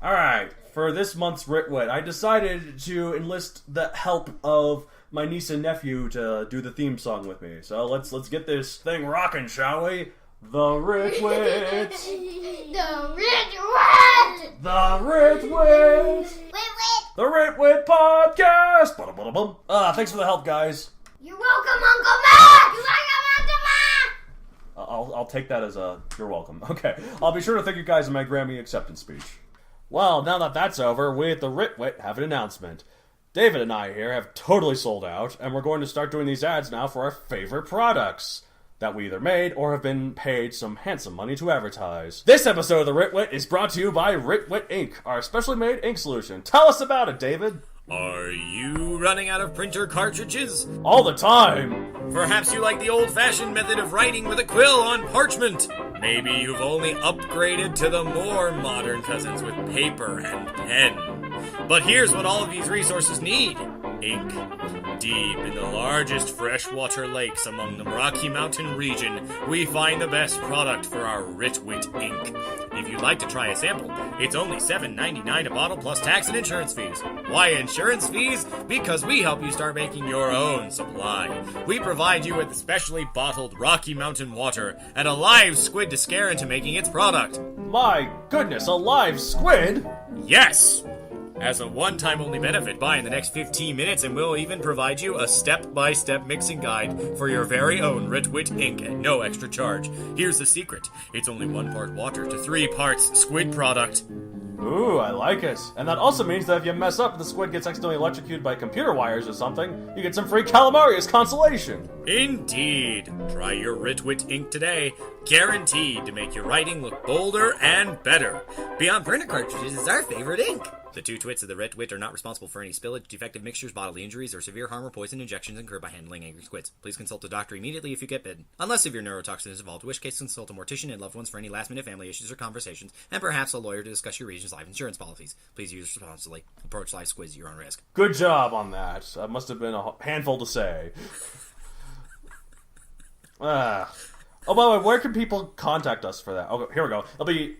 Alright, for this month's Writ, I decided to enlist the help of my niece and nephew to do the theme song with me. So let's get this thing rocking, shall we? The Writ. The Writ. The Writ. The Writ podcast. Ba-da-ba-da-bum. Thanks for the help, guys. You're welcome, Uncle Mac. You're welcome, Uncle Mac. I'll take that as a you're welcome. Okay, I'll be sure to thank you guys in my Grammy acceptance speech. Well, now that that's over, we at the Writ have an announcement. David and I here have totally sold out, and we're going to start doing these ads now for our favorite products that we either made or have been paid some handsome money to advertise. This episode of the Writ is brought to you by Writ Ink, our specially made ink solution. Tell us about it, David. Are you running out of printer cartridges? All the time. Perhaps you like the old-fashioned method of writing with a quill on parchment. Maybe you've only upgraded to the more modern cousins with paper and pen. But here's what all of these resources need. Ink. Deep in the largest freshwater lakes among the Rocky Mountain region, we find the best product for our Writ ink. If you'd like to try a sample, it's only $7.99 a bottle plus tax and insurance fees. Why insurance fees? Because we help you start making your own supply. We provide you with specially bottled Rocky Mountain water and a live squid to scare into making its product. My goodness, a live squid? Yes! As a one-time only benefit, buy in the next 15 minutes and we'll even provide you a step-by-step mixing guide for your very own Writ ink at no extra charge. Here's the secret. It's only 1 part water to 3 parts squid product. Ooh, I like it. And that also means that if you mess up and the squid gets accidentally electrocuted by computer wires or something, you get some free calamari as consolation. Indeed. Try your Writ ink today. Guaranteed to make your writing look bolder and better. Beyond printer cartridges is our favorite ink. The 2 twits of the Writ are not responsible for any spillage, defective mixtures, bodily injuries, or severe harm or poison injections incurred by handling angry squids. Please consult a doctor immediately if you get bitten. Unless severe neurotoxin is involved, in which case consult a mortician and loved ones for any last-minute family issues or conversations, and perhaps a lawyer to discuss your region's life insurance policies. Please use responsibly. Approach live squids at your own risk. Good job on that. That must have been a handful to say. Oh, by the way, where can people contact us for that? Okay, here we go. It'll be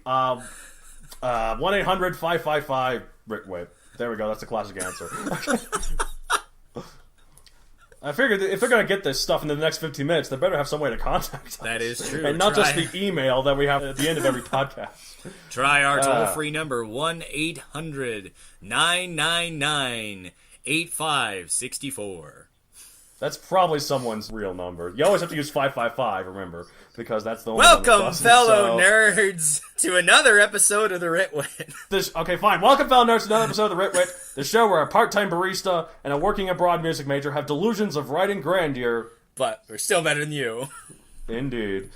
1-800-555-Writ. There we go. That's a classic answer. I figured that if they're going to get this stuff in the next 15 minutes, they better have some way to contact us. That is true. And not just the email that we have at the end of every podcast. Try our toll-free number, 1-800-999-8564. That's probably someone's real number. You always have to use 555, remember, because that's the only Welcome, one fellow nerds, to another episode of the Writ. Okay, fine. Welcome, fellow nerds, to another episode of the Writ, the show where a part-time barista and a working abroad music major have delusions of writing grandeur. But we're still better than you. Indeed.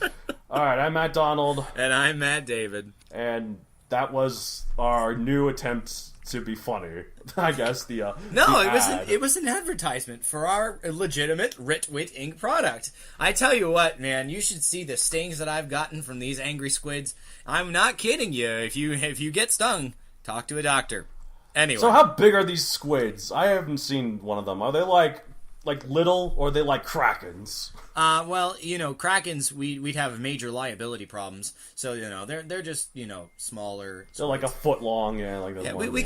All right, I'm Matt Donald. And I'm Matt David. And that was our new attempt to be funny, I guess. It was an advertisement for our legitimate Writ ink product. I tell you what, man, you should see the stings that I've gotten from these angry squids. I'm not kidding you. If you get stung, talk to a doctor. Anyway. So how big are these squids? I haven't seen one of them. Are they like little, or are they like krakens? Well, krakens, we'd have major liability problems. So, they're just, smaller. So like a foot long, we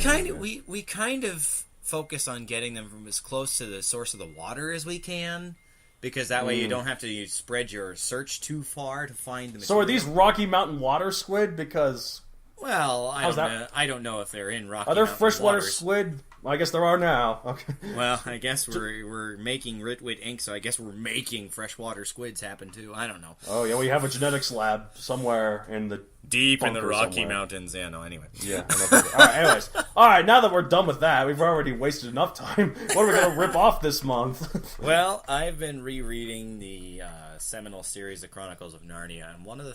kind of focus on getting them from as close to the source of the water as we can, because that way you don't have to spread your search too far to find the material. So are these Rocky Mountain water squid? Because well, I don't know if they're in Rocky Mountain. Are there Mountain freshwater waters. Squid? Well, I guess there are now. Okay. Well, I guess we're making Writ ink, so I guess we're making freshwater squids happen too. I don't know. Oh yeah, we have a genetics lab somewhere in the deep in the Rocky Mountains. Yeah, no. Anyway. Yeah. All right. Anyways, all right. Now that we're done with that, we've already wasted enough time. What are we gonna rip off this month? Well, I've been rereading the seminal series, The Chronicles of Narnia, and one of the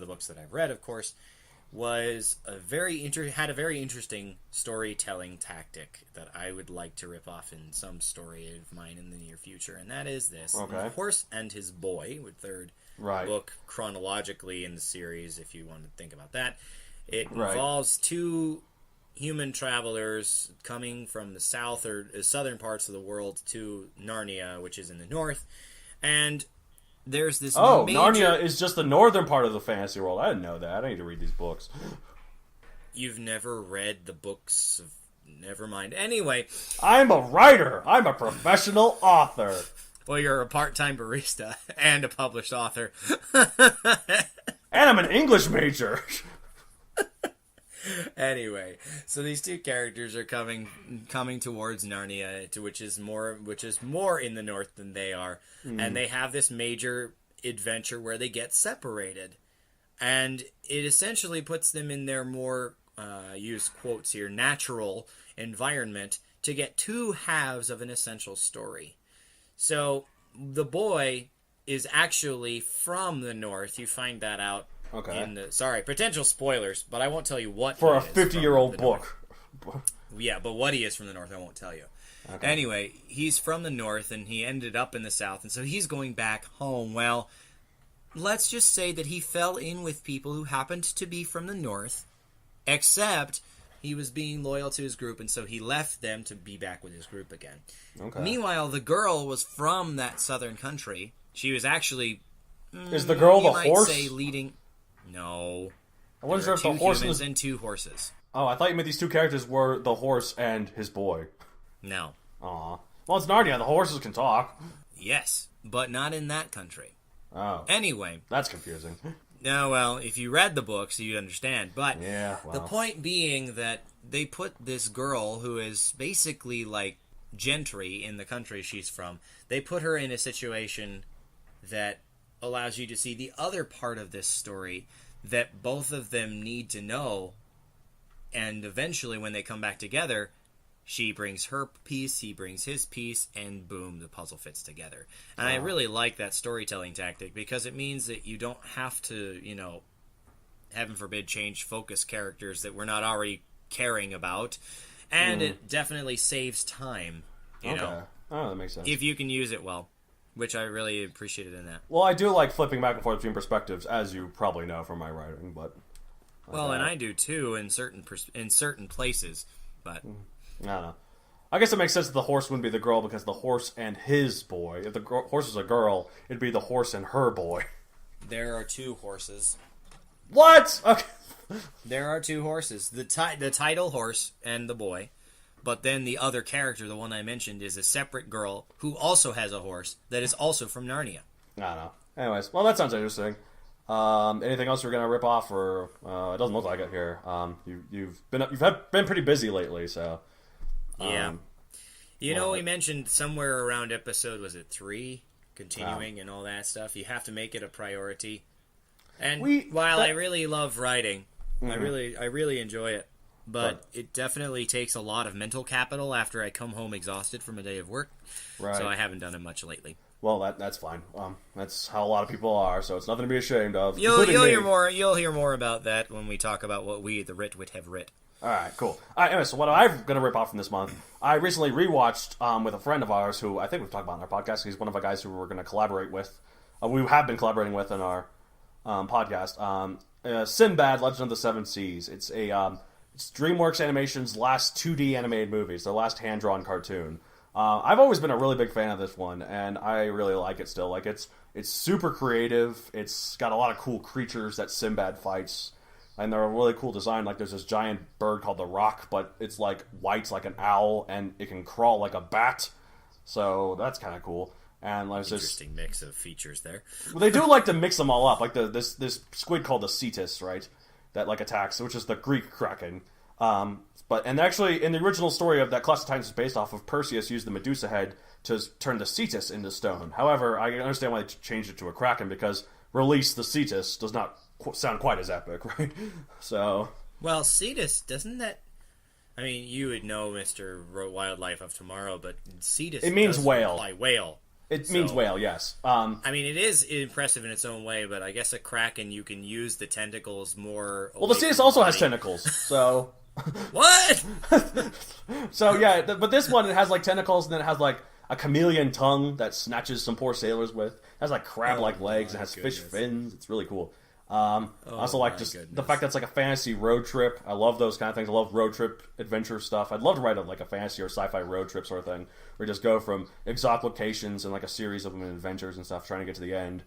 books that I've read, of course, was had a very interesting storytelling tactic that I would like to rip off in some story of mine in the near future, and that is this. Okay. The Horse and His Boy, with third book chronologically in the series, if you want to think about that. It involves 2 human travelers coming from the south or southern parts of the world to Narnia, which is in the north, and there's this Narnia is just the northern part of the fantasy world. I didn't know that. I need to read these books. You've never read the books of... Never mind. Anyway. I'm a writer. I'm a professional author. Well, you're a part-time barista and a published author. And I'm an English major. Anyway, so these two characters are coming towards Narnia, which is more in the north than they are, and they have this major adventure where they get separated, and it essentially puts them in their more use quotes here natural environment to get two halves of an essential story. So the boy is actually from the north. You find that out. Okay. Sorry, potential spoilers, but I won't tell you what. For a 50-year-old book. Yeah, but what he is from the north, I won't tell you. Okay. Anyway, he's from the north, and he ended up in the south, and so he's going back home. Well, let's just say that he fell in with people who happened to be from the north, except he was being loyal to his group, and so he left them to be back with his group again. Okay. Meanwhile, the girl was from that southern country. She was actually... Is the girl the horse? Say leading... No. I wasn't sure if the horse was... and two horses. Oh, I thought you meant these two characters were the horse and his boy. No. Aw. Well, it's Narnia. The horses can talk. Yes, but not in that country. Oh. Anyway. That's confusing. No, well, if you read the books, you'd understand. But yeah, well. The point being that they put this girl, who is basically like gentry in the country she's from, they put her in a situation that allows you to see the other part of this story that both of them need to know, and eventually when they come back together, she brings her piece, he brings his piece, and boom, the puzzle fits together. And I really like that storytelling tactic, because it means that you don't have to, heaven forbid, change focus characters that we're not already caring about, and it definitely saves time, you know. Oh, that makes sense. If you can use it well. Which I really appreciated in that. Well, I do like flipping back and forth between perspectives, as you probably know from my writing, but... Well, and I do too in certain places, but... I don't know. I guess it makes sense that the horse wouldn't be the girl, because the horse and his boy... If the horse was a girl, it'd be the horse and her boy. There are two horses. What?! Okay. There are two horses. The title horse and the boy. But then the other character, the one I mentioned, is a separate girl who also has a horse that is also from Narnia. I don't know. Anyways, well, that sounds interesting. Anything else you're gonna rip off, or it doesn't look like it here. You've been pretty busy lately, so yeah. We mentioned somewhere around episode 3, continuing and all that stuff. You have to make it a priority. And I really love writing, I really enjoy it. But it definitely takes a lot of mental capital after I come home exhausted from a day of work. Right. So I haven't done it much lately. Well, that's fine. That's how a lot of people are, so it's nothing to be ashamed of. You'll hear more about that when we talk about what we, the Writ, have writ. All right, cool. All right, anyway, so what I'm going to rip off from this month, I recently rewatched with a friend of ours who I think we've talked about in our podcast. He's one of the guys who we're going to collaborate with. We have been collaborating with in our podcast. Sinbad, Legend of the Seven Seas. It's it's DreamWorks Animation's last 2D animated movie. It's their last hand-drawn cartoon. I've always been a really big fan of this one, and I really like it still. Like, it's super creative. It's got a lot of cool creatures that Sinbad fights, and they're a really cool design. Like, there's this giant bird called the Roc, but it's like white, like an owl, and it can crawl like a bat. So that's kind of cool. And there's interesting mix of features there. Well, they do like to mix them all up. Like this squid called the cetus, right? That attacks, which is the Greek kraken. And actually, in the original story of that Clash of Titans is based off of, Perseus used the Medusa head to turn the cetus into stone. However, I understand why they changed it to a kraken, because release the cetus does not sound quite as epic, right? So, well, cetus, doesn't that? I mean, you would know, Mr. Wildlife of Tomorrow, but cetus, it means whale. Whale. It means whale, yes. I mean, it is impressive in its own way, but I guess a kraken, you can use the tentacles more. Well, the cetus also has tentacles, so. What? So yeah, but this one, it has tentacles, and then it has a chameleon tongue that snatches some poor sailors with. It has crab-like legs, and has fish fins. It's really cool. I also like the fact that it's a fantasy road trip. I love those kind of things. I love road trip adventure stuff. I'd love to write a fantasy or sci-fi road trip sort of thing, where you just go from exotic locations and a series of them in adventures and stuff, trying to get to the end.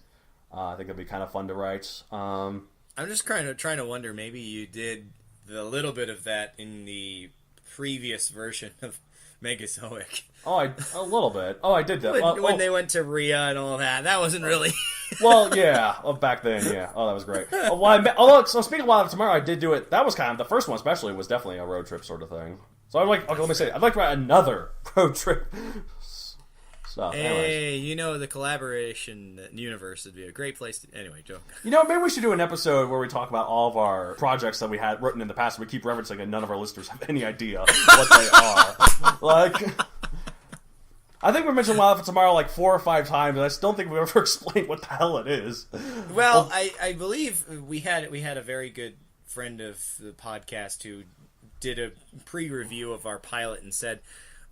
I think it'd be kind of fun to write. I'm just kind of trying to wonder, maybe you did the little bit of that in the previous version of Megazoic. Oh, a little bit. Oh, I did that. When they went to Rhea and all that. That wasn't really... Well, yeah. Back then, yeah. Oh, that was great. So speaking of Wild After Tomorrow, I did do it. That was kind of... The first one especially was definitely a road trip sort of thing. So I'm like... Okay, let me say. I'd like to write another road trip stuff. Hey, the collaboration universe would be a great place to... Anyway, joke. Maybe we should do an episode where we talk about all of our projects that we had written in the past. We keep referencing and none of our listeners have any idea what they are. Like... I think we mentioned Wild After Tomorrow like 4 or 5 times, and I still don't think we've ever explained what the hell it is. Well, I believe we had a very good friend of the podcast who did a pre-review of our pilot and said,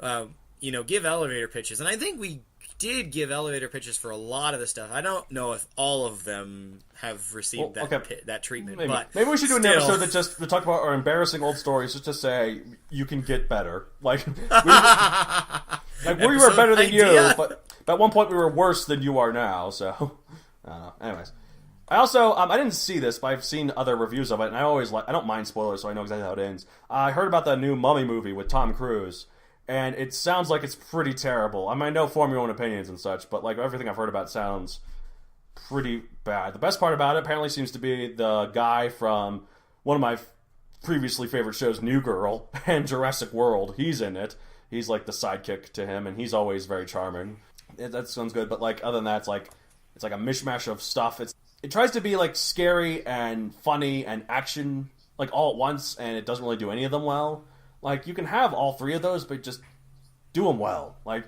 give elevator pitches. And I think we did give elevator pitches for a lot of the stuff. I don't know if all of them have received that treatment. Maybe we should do an episode that just to talk about our embarrassing old stories, just to say you can get better. Like we were better than you, but at one point we were worse than you are now. So, I don't know. Anyways, I also I didn't see this, but I've seen other reviews of it, and I don't mind spoilers, so I know exactly how it ends. I heard about the new Mummy movie with Tom Cruise. And it sounds like it's pretty terrible. I mean, I know form your own opinions and such, but like everything I've heard about sounds pretty bad. The best part about it apparently seems to be the guy from one of my previously favorite shows, New Girl, and Jurassic World. He's in it. He's like the sidekick to him, and he's always very charming. That sounds good, but like other than that, it's like a mishmash of stuff. It tries to be like scary and funny and action like all at once, and it doesn't really do any of them well. Like, you can have all 3 of those, but just do them well. Like,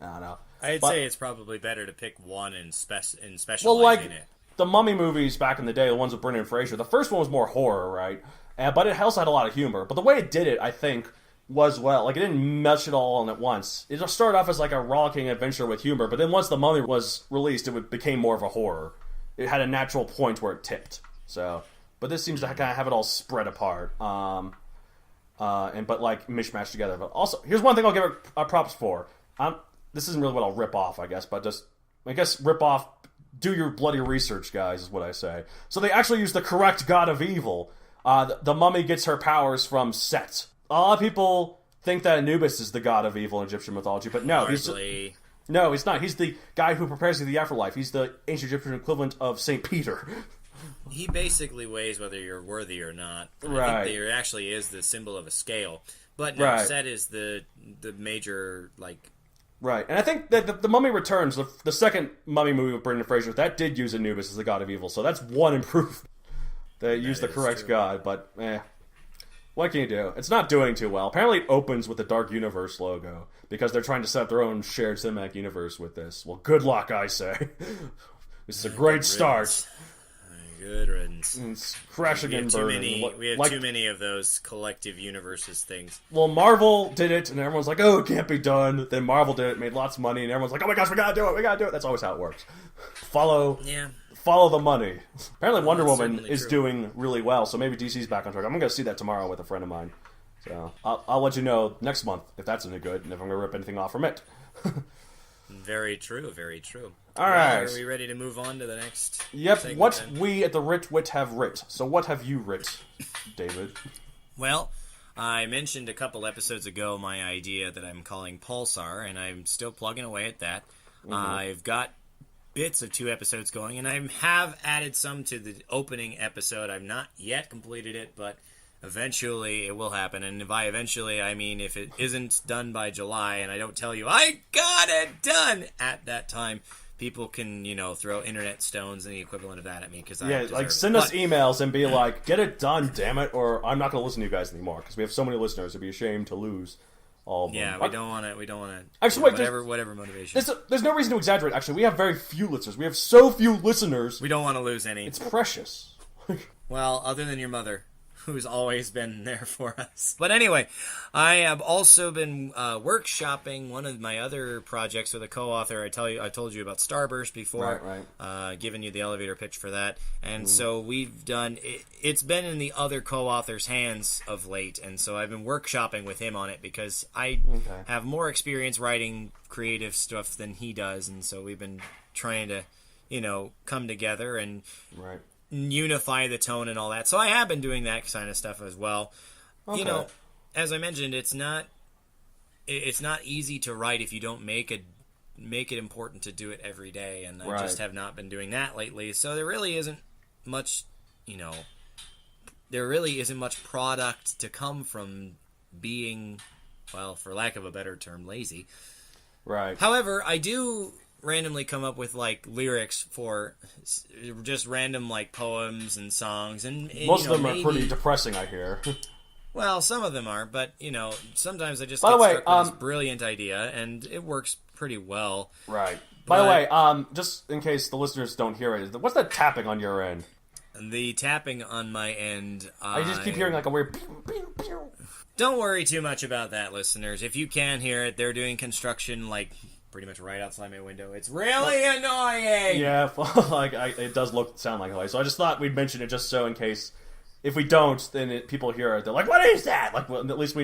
I don't know. I'd say it's probably better to pick one and specialize in it. The Mummy movies back in the day, the ones with Brendan Fraser, the first one was more horror, right? But it also had a lot of humor. But the way it did it, I think, was well. Like, it didn't mesh it all on at once. It just started off as like a rollicking adventure with humor, but then once The Mummy was released, it became more of a horror. It had a natural point where it tipped. So, but this seems to kind of have it all spread apart. But like mishmashed together. But also, here's one thing I'll give it props for. This isn't really what I'll rip off, I guess, but rip off. Do your bloody research, guys, is what I say. So they actually use the correct god of evil. The Mummy gets her powers from Set. A lot of people think that Anubis is the god of evil in Egyptian mythology, but no, he's not. He's the guy who prepares you for the afterlife. He's the ancient Egyptian equivalent of Saint Peter. He basically weighs whether you're worthy or not. Right. I think there actually is the symbol of a scale. But no, Set is the major, like... Right. And I think that the Mummy Returns, the second Mummy movie with Brendan Fraser, that did use Anubis as the god of evil. So that's one improvement. They used the correct god, but what can you do? It's not doing too well. Apparently it opens with the Dark Universe logo, because they're trying to set up their own shared cinematic universe with this. Well, good luck, I say. This is a great start. Good riddance. It's crashing and burning. We have too many of those collective universes things. Well, Marvel did it, and everyone's like, oh, it can't be done. Then Marvel did it, made lots of money, and everyone's like, oh my gosh, we gotta do it. That's always how it works. Follow the money. Apparently Wonder Woman is doing really well, so maybe DC's back on track. I'm going to see that tomorrow with a friend of mine. So I'll let you know next month if that's any good, and if I'm going to rip anything off from it. Very true, very true. All right. Are we ready to move on to the next? Yep. What then? We at the Writ have writ. So what have you writ, David? Well, I mentioned a couple episodes ago my idea that I'm calling Pulsar, and I'm still plugging away at that. Mm-hmm. I've got bits of 2 episodes going, and I have added some to the opening episode. I've not yet completed it, but eventually it will happen. And by eventually, I mean if it isn't done by July, and I don't tell you, I got it done at that time, people can, throw internet stones and the equivalent of that at me, because send us emails and be like, get it done, damn it, or I'm not going to listen to you guys anymore, because we have so many listeners, it'd be a shame to lose all of them. Yeah, we don't want to. Actually, whatever motivation. There's no reason to exaggerate. Actually, we have very few listeners. We have so few listeners. We don't want to lose any. It's precious. Well, other than your mother, who's always been there for us. But anyway, I have also been workshopping one of my other projects with a co-author. I told you about Starburst before, right. Giving you the elevator pitch for that. And so we've done, it's been in the other co-author's hands of late, and so I've been workshopping with him on it, because I have more experience writing creative stuff than he does, and so we've been trying to, come together and... Right. unify the tone and all that. So I have been doing that kind of stuff as well. Okay. You know, as I mentioned, it's not easy to write if you don't make it important to do it every day, and I just have not been doing that lately. So there really isn't much, product to come from being, well, for lack of a better term, lazy. Right. However, I do randomly come up with like lyrics for just random like poems and songs, and most of them are pretty depressing, I hear. Well, some of them are, but sometimes I just By get the way, struck with this brilliant idea, and it works pretty well. Right. By the way, just in case the listeners don't hear it, what's that tapping on your end? The tapping on my end, I just keep hearing like a weird pew, pew, pew. Don't worry too much about that, listeners. If you can hear it, they're doing construction like pretty much right outside my window. It's really annoying. Yeah, it does sound like that. So I just thought we'd mention it just so in case. If we don't, then people hear it. They're like, "What is that?" Like, well, at least we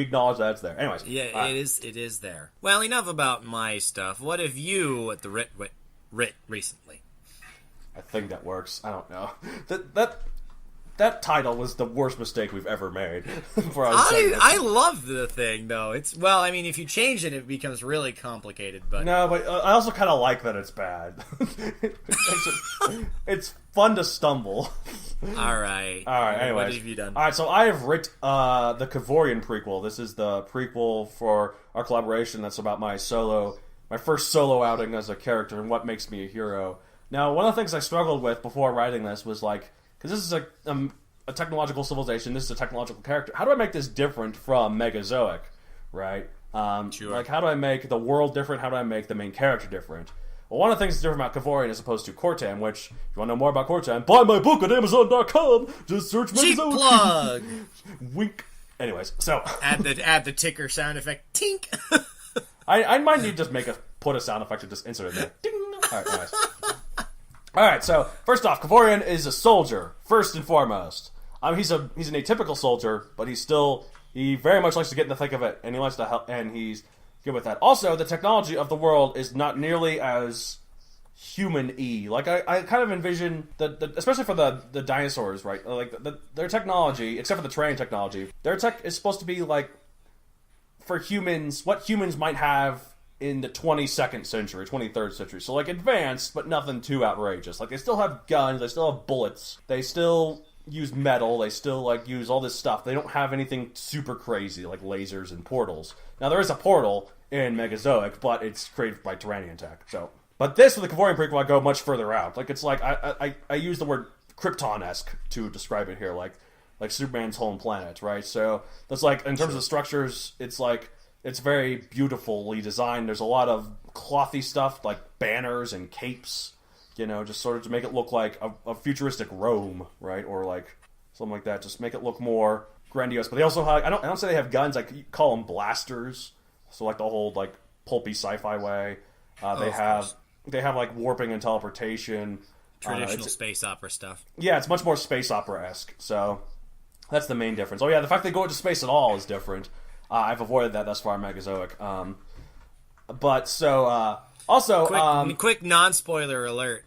acknowledge that it's there. Anyways, yeah, it is there. Well, enough about my stuff. What have you at the Writ recently? I think that works. I don't know. That title was the worst mistake we've ever made. I love the thing though. If you change it, it becomes really complicated. But no, but I also kind of like that it's bad. It's fun to stumble. All right. Anyways, what have you done? All right, so I have writ the Kavorian prequel. This is the prequel for our collaboration. That's about my first solo outing as a character and what makes me a hero. Now, one of the things I struggled with before writing this was like, because this is a technological civilization, this is a technological character. How do I make this different from Megazoic, right? Sure. Like, how do I make the world different? How do I make the main character different? Well, one of the things that's different about Kavorian as opposed to Cortan, which, if you want to know more about Cortan, buy my book at Amazon.com. Just search Megazoic. Cheap plug. Wink. Anyways, so add the ticker sound effect. Tink. I might need to just put a sound effect and just insert it there. Ding. All right, nice. All right, so first off, Kavorian is a soldier first and foremost. He's an atypical soldier, but he very much likes to get in the thick of it, and he likes to help, and he's good with that. Also, the technology of the world is not nearly as human-y. Like I kind of envision especially for the dinosaurs, right? Like their technology, except for the terrain technology, their tech is supposed to be like for humans, what humans might have in the 22nd century, 23rd century. So, like, advanced, but nothing too outrageous. Like, they still have guns, they still have bullets, they still use metal, they still, like, use all this stuff. They don't have anything super crazy, like lasers and portals. Now, there is a portal in Megazoic, but it's created by Tyrannian tech, so... But this, with the Kavorian prequel, I go much further out. Like, it's like, I use the word Krypton-esque to describe it here, like Superman's home planet, right? So, that's like, in terms of structures, it's like... It's very beautifully designed. There's a lot of clothy stuff, like banners and capes, just sort of to make it look like a futuristic Rome, right? Or like something like that. Just make it look more grandiose. But they also have, I don't say they have guns, like you call them blasters. So like the whole like pulpy sci-fi way. They have like warping and teleportation. Traditional space opera stuff. Yeah, it's much more space opera-esque. So that's the main difference. Oh yeah, the fact they go into space at all is different. I've avoided that thus far in Megazoic. Also... Quick non-spoiler alert.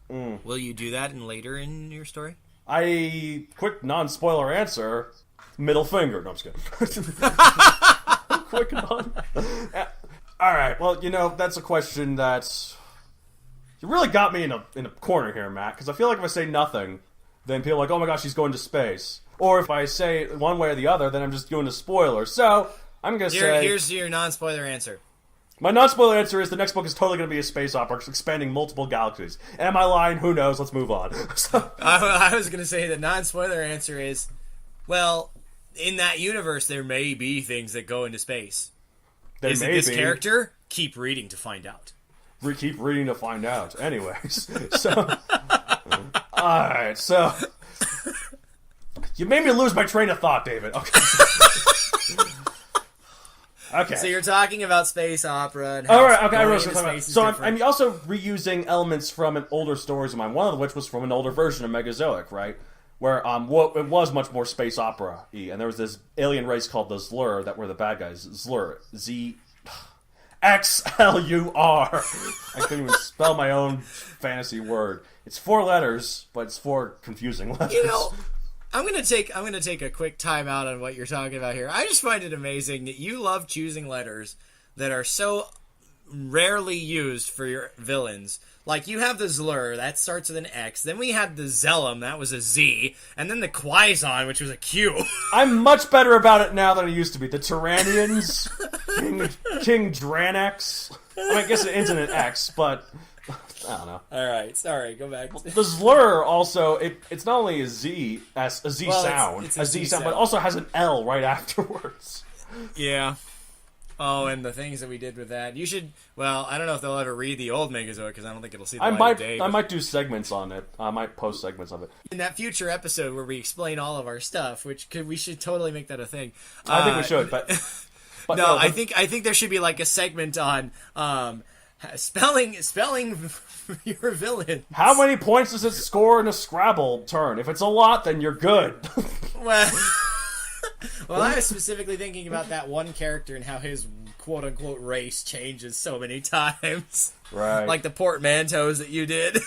Will you do that later in your story? Quick non-spoiler answer, middle finger. No, I'm just kidding. Quick non... Alright, well, that's a question that... You really got me in a corner here, Matt, because I feel like if I say nothing, then people are like, oh my gosh, he's going to space. Or if I say one way or the other, then I'm just doing a spoiler. So, I'm going to say... Here's your non-spoiler answer. My non-spoiler answer is the next book is totally going to be a space opera expanding multiple galaxies. Am I lying? Who knows? Let's move on. I was going to say the non-spoiler answer is, well, in that universe, there may be things that go into space. Is it this character? Keep reading to find out. Keep reading to find out. Anyways. So... Alright, so... You made me lose my train of thought, David. Okay. Okay. So you're talking about space opera and how okay, I space about. is So different. I'm also reusing elements from an older stories of mine, one of which was from an older version of Megazoic, right? Where it was much more space opera-y, and there was this alien race called the Zlur that were the bad guys. Zlur. X-L-U-R. I couldn't even spell my own fantasy word. It's 4 letters, but it's 4 confusing letters. You know, I'm gonna take a quick time out on what you're talking about here. I just find it amazing that you love choosing letters that are so rarely used for your villains. Like, you have the Zlur, that starts with an X. Then we had the Zellum, that was a Z. And then the Quizon, which was a Q. I'm much better about it now than I used to be. The Tyrannians, King Dranex. I mean, I guess it ends in an X, but I don't know. Alright, sorry, go back. The Zlur also, it's not only a Z sound, it's a Z sound, but it also has an L right afterwards. Yeah. Oh, and the things that we did with that. You should... Well, I don't know if they'll ever read the old Megazoic, because I don't think it'll see the light of day. I might do segments on it. I might post segments of it. In that future episode where we explain all of our stuff, we should totally make that a thing. I think we should, but no, I think there should be like a segment on spelling your villain. How many points does it score in a Scrabble turn? If it's a lot, then you're good. Well, I was specifically thinking about that one character and how his quote-unquote race changes so many times. Right. Like the portmanteaus that you did.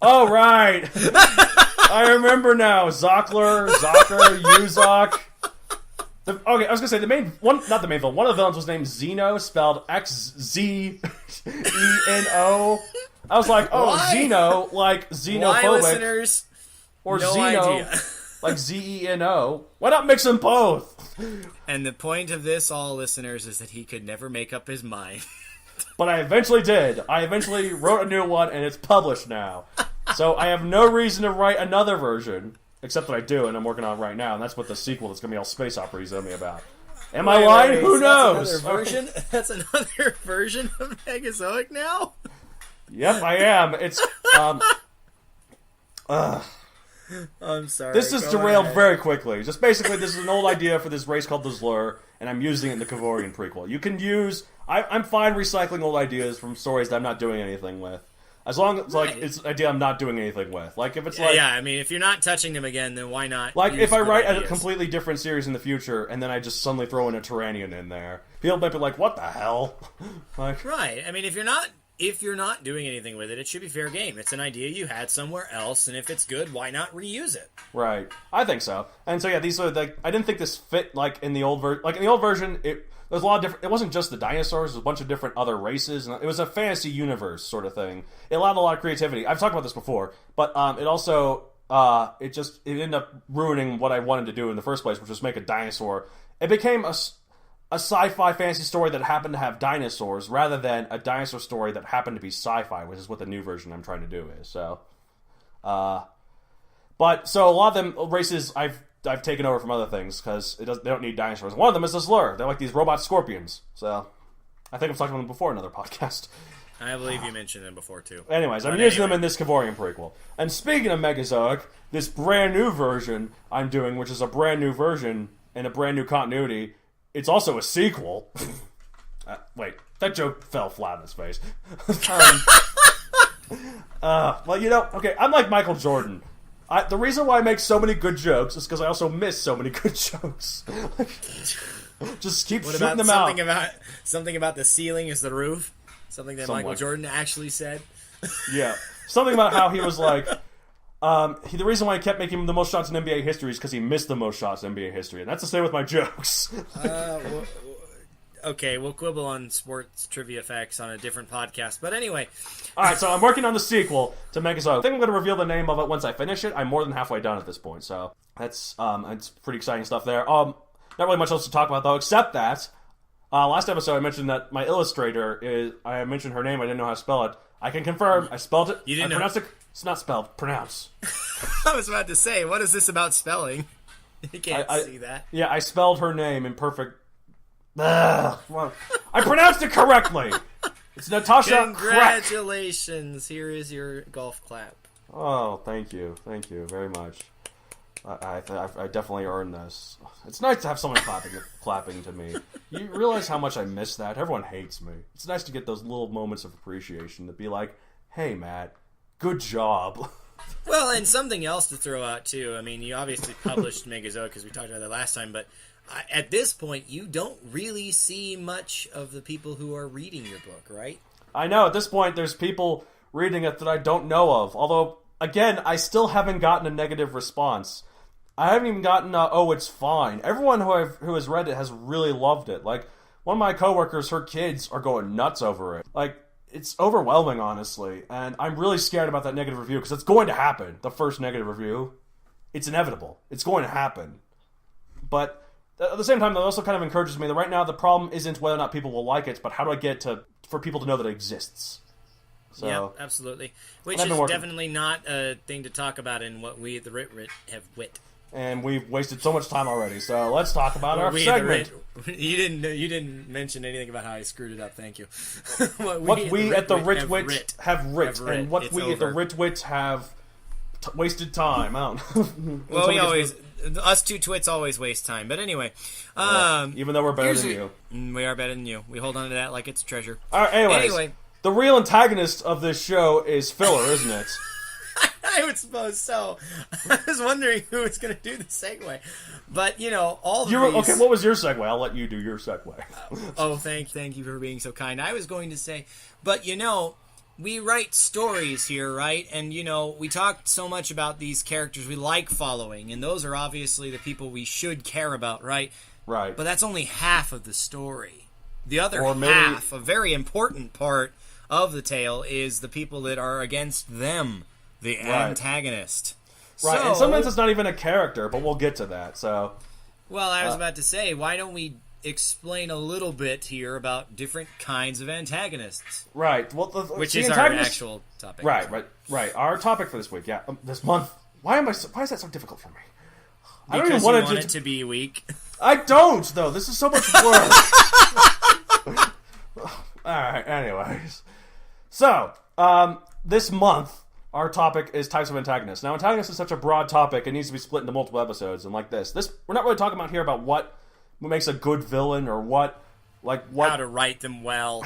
Oh, right. I remember now. Zocker, Uzok. Okay, I was going to say, one of the villains was named Xeno, spelled X-Z-E-N-O. I was like, oh, Why? Xeno, like xenophobic. Why, listeners? Or no Xeno, idea. like Z-E-N-O. Why not mix them both? And the point of this, all listeners, is that he could never make up his mind. But I eventually did. I eventually wrote a new one, and it's published now. So I have no reason to write another version, except that I do, and I'm working on it right now, and that's what the sequel that's going to be all space operas on me about. Am I lying? Who knows? That's another version of Megazoic now? Yep, I am. It's, I'm sorry. This is derailed very quickly. Just basically, this is an old idea for this race called the Zlur, and I'm using it in the Kavorian prequel. You can use... I'm fine recycling old ideas from stories that I'm not doing anything with. As long as, like, it's an idea I'm not doing anything with. Like, if it's like... Yeah, I mean, if you're not touching them again, then why not? Like, if I write a completely different series in the future, and then I just suddenly throw in a Tyrannian in there, people might be like, what the hell? Like, right. I mean, if you're not doing anything with it, it should be fair game. It's an idea you had somewhere else, and if it's good, why not reuse it? Right. I think so. And so, yeah, these are, like, I didn't think this fit, like, in the old version. Like, in the old version, there's a lot of different... It wasn't just the dinosaurs. There was a bunch of different other races. And it was a fantasy universe sort of thing. It allowed a lot of creativity. I've talked about this before. But it also... It ended up ruining what I wanted to do in the first place, which was make a dinosaur. It became a sci-fi fantasy story that happened to have dinosaurs, rather than a dinosaur story that happened to be sci-fi, which is what the new version I'm trying to do is. So... But, so a lot of them races I've taken over from other things, because they don't need dinosaurs. One of them is the Zlur. They're like these robot scorpions. So, I think I've talked about them before in another podcast. I believe you mentioned them before, too. Anyways, I'm using them in this Kavorian prequel. And speaking of Megazoic, this brand new version I'm doing, which is a brand new version and a brand new continuity, it's also a sequel. Wait, that joke fell flat in his face. Well, you know, okay, I'm like Michael Jordan. The reason why I make so many good jokes is because I also miss so many good jokes. Just keep shooting them out. Something about the ceiling is the roof? Something that Michael Jordan actually said? Yeah. Something about how he was like... the reason why he kept making the most shots in NBA history is because he missed the most shots in NBA history. And that's the same with my jokes. Okay, we'll quibble on sports trivia facts on a different podcast. But anyway. Alright, so I'm working on the sequel to Megazoic. I think I'm going to reveal the name of it once I finish it. I'm more than halfway done at this point. So that's it's pretty exciting stuff there. Not really much else to talk about, though, except that last episode I mentioned that my illustrator is... I mentioned her name. I didn't know how to spell it. I can confirm. I spelled it. You didn't know? Pronounced it. It's not spelled. Pronounce. I was about to say, what is this about spelling? You can't see that. Yeah, I spelled her name in perfect... Well, I pronounced it correctly. It's Natasha. Congratulations! Here is your golf clap. Oh, thank you very much. I definitely earned this. It's nice to have someone clapping to me. You realize how much I miss that? Everyone hates me. It's nice to get those little moments of appreciation to be like, "Hey, Matt, good job." Well, and something else to throw out, too. I mean, you obviously published Megazord because we talked about that last time, but at this point, you don't really see much of the people who are reading your book, right? I know, at this point, there's people reading it that I don't know of. Although, again, I still haven't gotten a negative response. I haven't even gotten oh, it's fine. Everyone who has read it has really loved it. Like, one of my coworkers, her kids are going nuts over it. Like, it's overwhelming, honestly. And I'm really scared about that negative review, because it's going to happen. The first negative review. It's inevitable. It's going to happen. But at the same time, that also kind of encourages me that right now the problem isn't whether or not people will like it, but how do I get for people to know that it exists? So, yeah, absolutely. Which is definitely not a thing to talk about in what we at the Writ have wit. And we've wasted so much time already, so let's talk about our segment. You didn't mention anything about how I screwed it up. Thank you. What we at the Writ have writ, and what it's we at the Writ have wasted time. I don't know. Well, us two twits always waste time. But anyway, even though we're better than you, we are better than you. We hold on to that like it's a treasure. All right. Anyway, the real antagonist of this show is filler, isn't it? I would suppose so. I was wondering who was going to do the segue. But, all of these... Okay, what was your segue? I'll let you do your segue. Thank you for being so kind. I was going to say, but, we write stories here, right? And, we talked so much about these characters we like following, and those are obviously the people we should care about, right? Right. But that's only half of the story. The other half, a very important part of the tale, is the people that are against them. The antagonist. Right, and sometimes it's not even a character, but we'll get to that, so... Well, I was about to say, why don't we explain a little bit here about different kinds of antagonists? Right, well... Which is our actual topic. Right. Our topic for this week, this month. Why is that so difficult for me? I don't even want it to be weak. I don't, though. This is so much work. Alright, anyways. So, this month... our topic is types of antagonists. Now, antagonist is such a broad topic, it needs to be split into multiple episodes, and like this, we're not really talking about here about what makes a good villain, or how to write them well.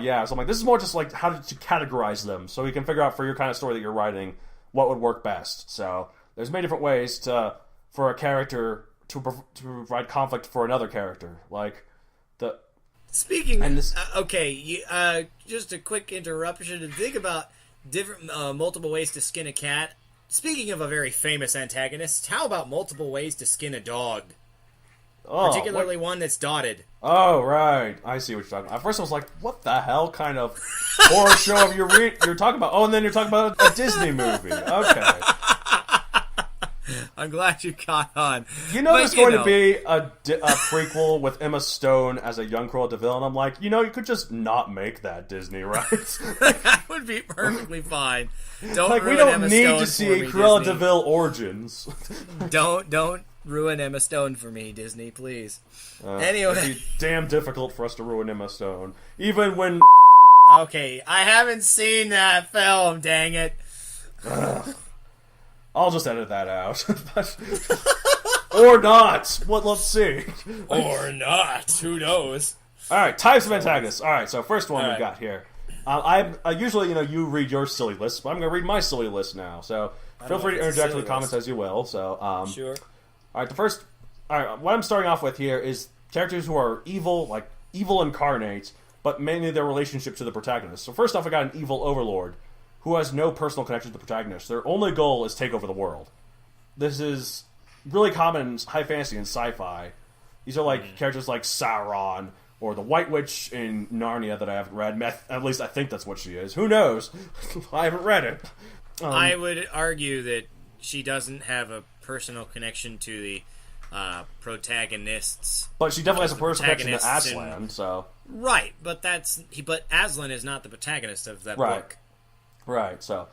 Yeah. So I'm like, this is more just like how to categorize them, so you can figure out for your kind of story that you're writing what would work best. So there's many different ways for a character to provide conflict for another character, like the. Speaking. And this, just a quick interruption to think about. Different multiple ways to skin a cat. Speaking of a very famous antagonist, how about multiple ways to skin a dog? Particularly one that's dotted. Oh, right. I see what you're talking about. At first I was like, what the hell kind of horror show you're talking about? Oh, and then you're talking about a Disney movie. Okay. I'm glad you caught on. There's going to be a prequel with Emma Stone as a young Cruella de Vil, and I'm like, you could just not make that Disney, right? That would be perfectly fine. We don't need to see Cruella de Vil origins. Don't ruin Emma Stone for me, Disney, please. Anyway. It'd be damn difficult for us to ruin Emma Stone. Even when... Okay, I haven't seen that film, dang it. I'll just edit that out. Or not. Let's see. Or not. Who knows? Alright, types of antagonists. Alright, so first one we got here. I usually, you read your silly list, but I'm going to read my silly list now. So feel free to interject in the comments as you will. So, sure. Alright, what I'm starting off with here is characters who are evil, like evil incarnate, but mainly their relationship to the protagonist. So first off, I got an evil overlord, who has no personal connection to the protagonist. Their only goal is take over the world. This is really common in high fantasy and sci-fi. These are like characters like Sauron, or the White Witch in Narnia that I haven't read. At least I think that's what she is. Who knows? I haven't read it. I would argue that she doesn't have a personal connection to the protagonists. But she definitely has a personal connection to Aslan, so... Right, but Aslan is not the protagonist of that book. Right, so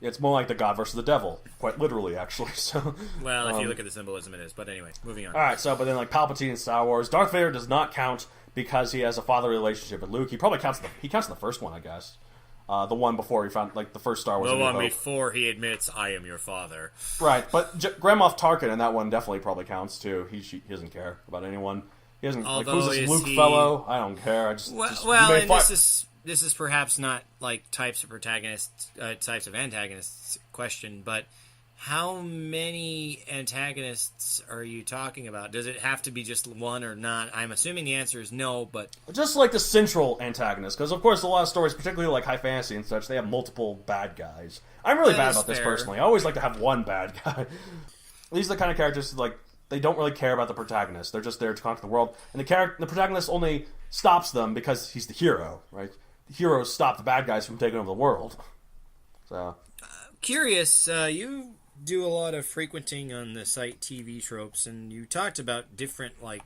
it's more like the God versus the devil, quite literally, actually. So, well, if you look at the symbolism, it is. But anyway, moving on. All right, but then like Palpatine in Star Wars, Darth Vader does not count because he has a fatherly relationship with Luke. He probably counts in the first one, I guess. The one before he found the first Star Wars. The one before he admits, "I am your father." Right, but Grand Moff Tarkin in that one definitely probably counts too. He doesn't care about anyone. He doesn't. Who's this Luke fellow? I don't care. This this is perhaps not like types of antagonists question, but how many antagonists are you talking about? Does it have to be just one or not? I'm assuming the answer is no, but... Just like the central antagonist, because of course a lot of stories, particularly like high fantasy and such, they have multiple bad guys. I'm really bad about this personally. I always like to have one bad guy. These are the kind of characters, like, they don't really care about the protagonist. They're just there to conquer the world. And the protagonist only stops them because he's the hero, right? The heroes stop the bad guys from taking over the world. So... Curious, you do a lot of frequenting on the site TV tropes, and you talked about different, like,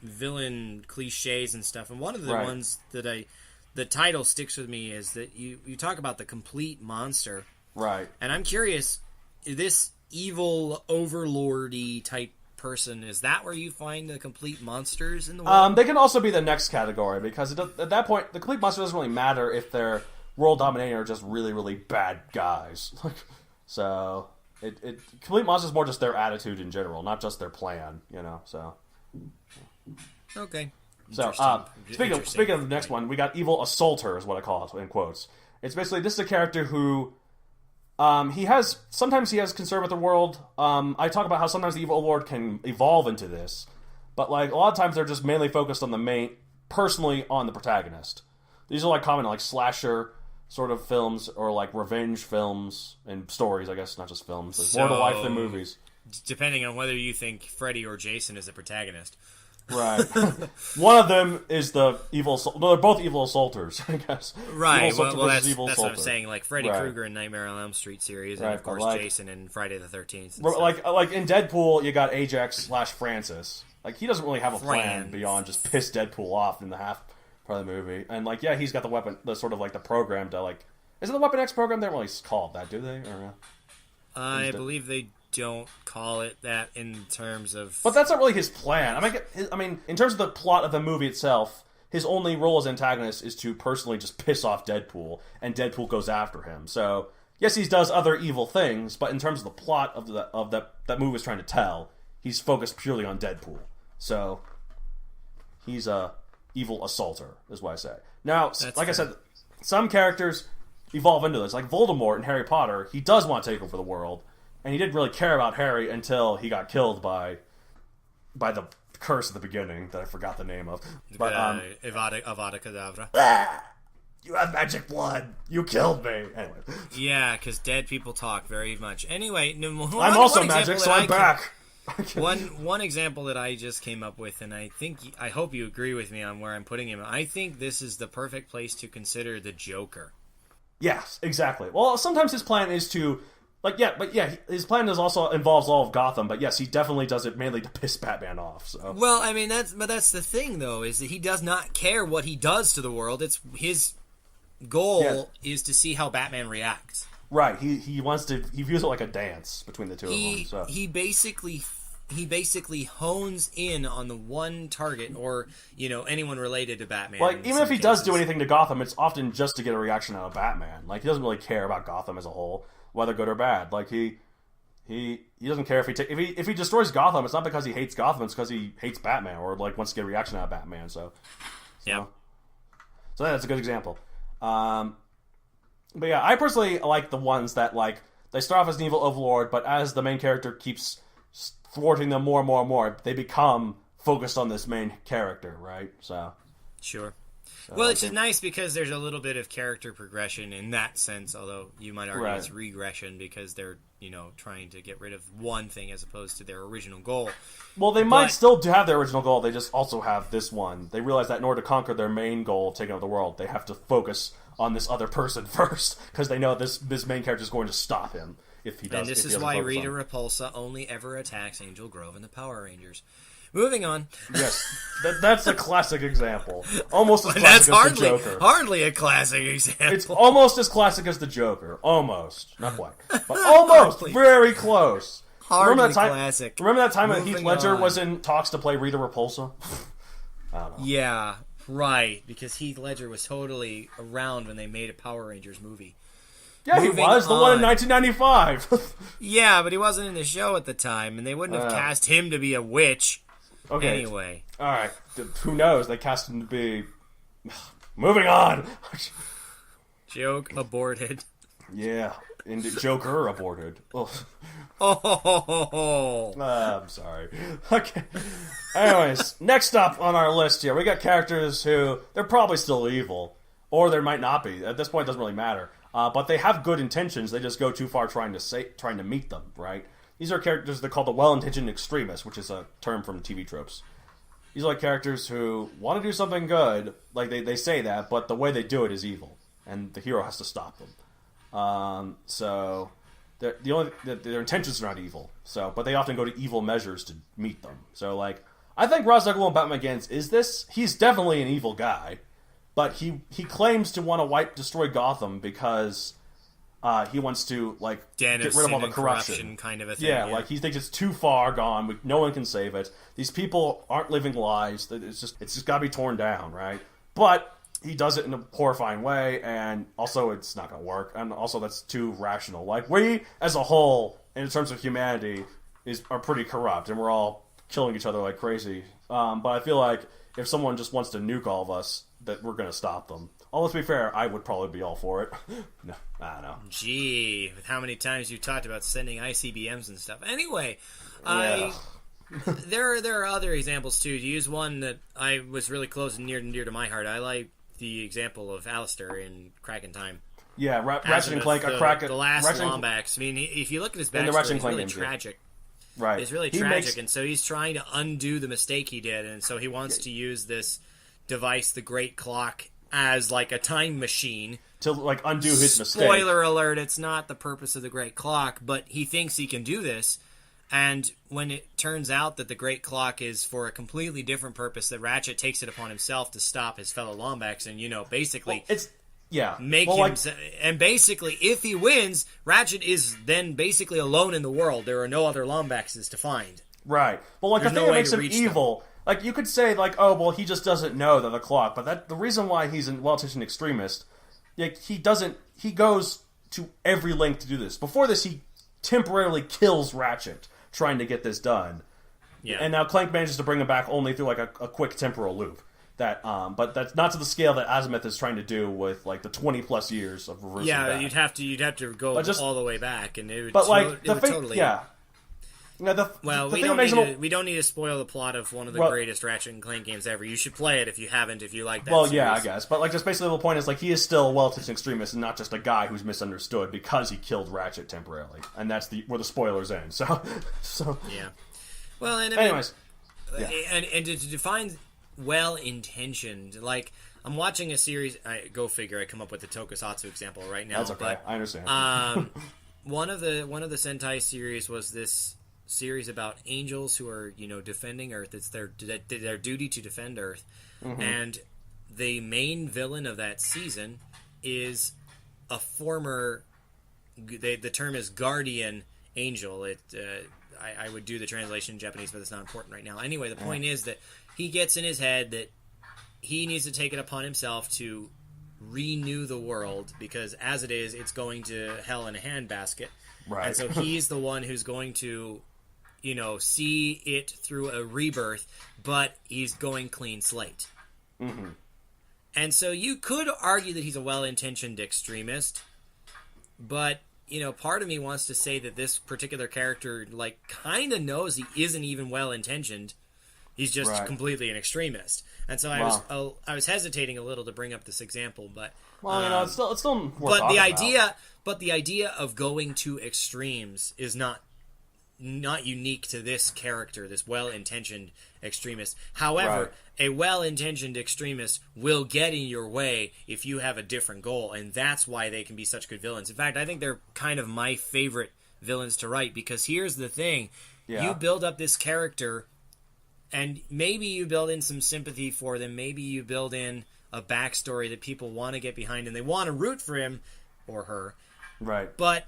villain cliches and stuff, and one of the ones that the title sticks with me is that you talk about the complete monster. Right. And I'm curious, this evil overlord-y type person, is that where you find the complete monsters in the world? They can also be the next category, because at that point, the complete monster doesn't really matter if they're world dominating or just really, really bad guys. So... complete monster is more just their attitude in general, not just their plan, so... Okay. So, speaking of the next one, we got evil assaulter is what I call it, in quotes. It's basically, this is a character who, sometimes he has concern with the world. I talk about how sometimes the evil lord can evolve into this, but like, a lot of times they're just mainly focused on personally on the protagonist. These are like common, like, slasher sort of films, or like revenge films and stories, I guess, not just films. There's more to life than movies. Depending on whether you think Freddy or Jason is the protagonist. Right. One of them is the evil... No, they're both evil assaulters, I guess. Right, well that's what I'm saying. Like Freddy Krueger in Nightmare on Elm Street series, and of course Jason in Friday the 13th. Like in Deadpool, you got Ajax/Francis. Like, he doesn't really have a plan beyond just piss Deadpool off in the half part of the movie. And, like, yeah, he's got the weapon, the sort of, like, the program to, like... Is it the Weapon X program? They don't really call it that, do they? Or, I believe they don't call it that in terms of... But that's not really his plan. I mean, in terms of the plot of the movie itself, his only role as antagonist is to personally just piss off Deadpool, and Deadpool goes after him. So, yes, he does other evil things, but in terms of the plot of that movie is trying to tell, he's focused purely on Deadpool. So, he's a evil assaulter, is what I say. Now, that's like fair. I said, some characters evolve into this. Like Voldemort in Harry Potter, he does want to take over the world, and he didn't really care about Harry until he got killed by the curse at the beginning that I forgot the name of. But Avada Kedavra. You have magic blood. You killed me. Anyway. Yeah, because dead people talk very much. Anyway, I'm also magic, so I'm back. One example that I just came up with, and I hope you agree with me on where I'm putting him. I think this is the perfect place to consider the Joker. Yes, exactly. Well, sometimes his plan is to, his plan also involves all of Gotham. But yes, he definitely does it mainly to piss Batman off. So. Well, I mean, that's the thing, though, is that he does not care what he does to the world. It's his goal is to see how Batman reacts. Right. He views it like a dance between the two of them. So. He basically hones in on the one target, or anyone related to Batman. Like, even if he does do anything to Gotham, it's often just to get a reaction out of Batman. Like, he doesn't really care about Gotham as a whole, whether good or bad. Like, he doesn't care if he destroys Gotham. It's not because he hates Gotham. It's because he hates Batman, or like wants to get a reaction out of Batman. So that's a good example. But yeah, I personally like the ones that, like, they start off as an evil overlord, but as the main character keeps thwarting them more and more and more, they become focused on this main character, right? So sure. Well, it's nice because there's a little bit of character progression in that sense, although you might argue it's regression because they're, trying to get rid of one thing as opposed to their original goal. Well, they might still have their original goal, they just also have this one. They realize that in order to conquer their main goal of taking over the world, they have to focus on this other person first, because they know this main character is going to stop him if he does. And this is why Rita Repulsa only ever attacks Angel Grove and the Power Rangers. Moving on. Yes, that's a classic example. Almost as classic as the Joker. Hardly a classic example. It's almost as classic as the Joker. Almost. Not quite. But almost. Very close. Hardly classic. Remember that time that Heath Ledger was in talks to play Rita Repulsa? I don't know. Yeah, right. Because Heath Ledger was totally around when they made a Power Rangers movie. Yeah, he was. The one in 1995. Yeah, but he wasn't in the show at the time, and they wouldn't have cast him to be a witch. Okay. Anyway. Alright. Who knows? They cast him to be... Moving on. Joke aborted. Yeah. Joker aborted. Ugh. Oh. I'm sorry. Okay. Anyways, next up on our list here, we got characters who, they're probably still evil. Or they might not be. At this point, it doesn't really matter. But they have good intentions. They just go too far trying to meet them, right? These are characters they're called the well-intentioned extremists, which is a term from TV tropes. These are like characters who want to do something good, like they say that, but the way they do it is evil. And the hero has to stop them. So their intentions are not evil. So, but they often go to evil measures to meet them. So, like, I think Ra's al Ghul in Batman Begins is this. He's definitely an evil guy, but he claims to want to destroy Gotham because he wants to get rid of all the corruption kind of a thing. Yeah, like he thinks it's too far gone. No one can save it. These people aren't living lives. It's just got to be torn down, right? But he does it in a horrifying way, and also it's not going to work. And also that's too rational. Like, we, as a whole, in terms of humanity, are pretty corrupt, and we're all killing each other like crazy. But I feel like if someone just wants to nuke all of us, that we're going to stop them. Although, to be fair, I would probably be all for it. No, I don't know. Gee, with how many times you talked about sending ICBMs and stuff. Anyway, Yeah. there are other examples, too. To use one that I was really close and near to my heart, I like the example of Alistair in Crack in Time. Yeah, Ratchet and Clank, the last Lombax. I mean, if you look at his backstory, it's really tragic. Right. It's really tragic, and so he's trying to undo the mistake he did, and so he wants to use this device, the Great Clock, as like a time machine to undo his mistake. Spoiler alert, it's not the purpose of the Great Clock, but he thinks he can do this, and when it turns out that the Great Clock is for a completely different purpose, that Ratchet takes it upon himself to stop his fellow Lombax and, basically and basically if he wins, Ratchet is then basically alone in the world. There are no other Lombaxes to find. Right. Well, the thing that makes him evil, you could say, oh, well, he just doesn't know that the clock, but the reason why he's a well-intentioned extremist, he goes to every length to do this. Before this, he temporarily kills Ratchet trying to get this done. Yeah. And now Clank manages to bring him back only through, a quick temporal loop. But that's not to the scale that Azimuth is trying to do with, the 20-plus years of reversing back. You'd have to go all the way back, and it would, totally... Yeah. We don't need to spoil the plot of one of the greatest Ratchet and Clank games ever. You should play it if you haven't, if you like that series. Yeah, I guess. But, just basically the point is, he is still a well-intentioned extremist and not just a guy who's misunderstood because he killed Ratchet temporarily. And that's where the spoilers end. So. Yeah. Well, and anyways. And to define well-intentioned, I'm watching a series, go figure, I come up with the Tokusatsu example right now. That's okay, I understand. One of the Sentai series was this series about angels who are, defending Earth. It's their duty to defend Earth. Mm-hmm. And the main villain of that season is a former, the term is guardian angel. I would do the translation in Japanese, but it's not important right now. Anyway, the point is that he gets in his head that he needs to take it upon himself to renew the world, because as it is, it's going to hell in a handbasket. Right. And so he's the one who's going to, see it through a rebirth, but he's going clean slate. Mm-hmm. And so you could argue that he's a well-intentioned extremist, but, part of me wants to say that this particular character, kind of knows he isn't even well-intentioned. He's just completely an extremist. And so I was hesitating a little to bring up this example, but it's still worth talking about. But the idea of going to extremes is not unique to this character, this well-intentioned extremist. However, a well-intentioned extremist will get in your way if you have a different goal, and that's why they can be such good villains. In fact, I think they're kind of my favorite villains to write, because here's the thing. Yeah. You build up this character, and maybe you build in some sympathy for them. Maybe you build in a backstory that people want to get behind, and they want to root for him or her. Right. But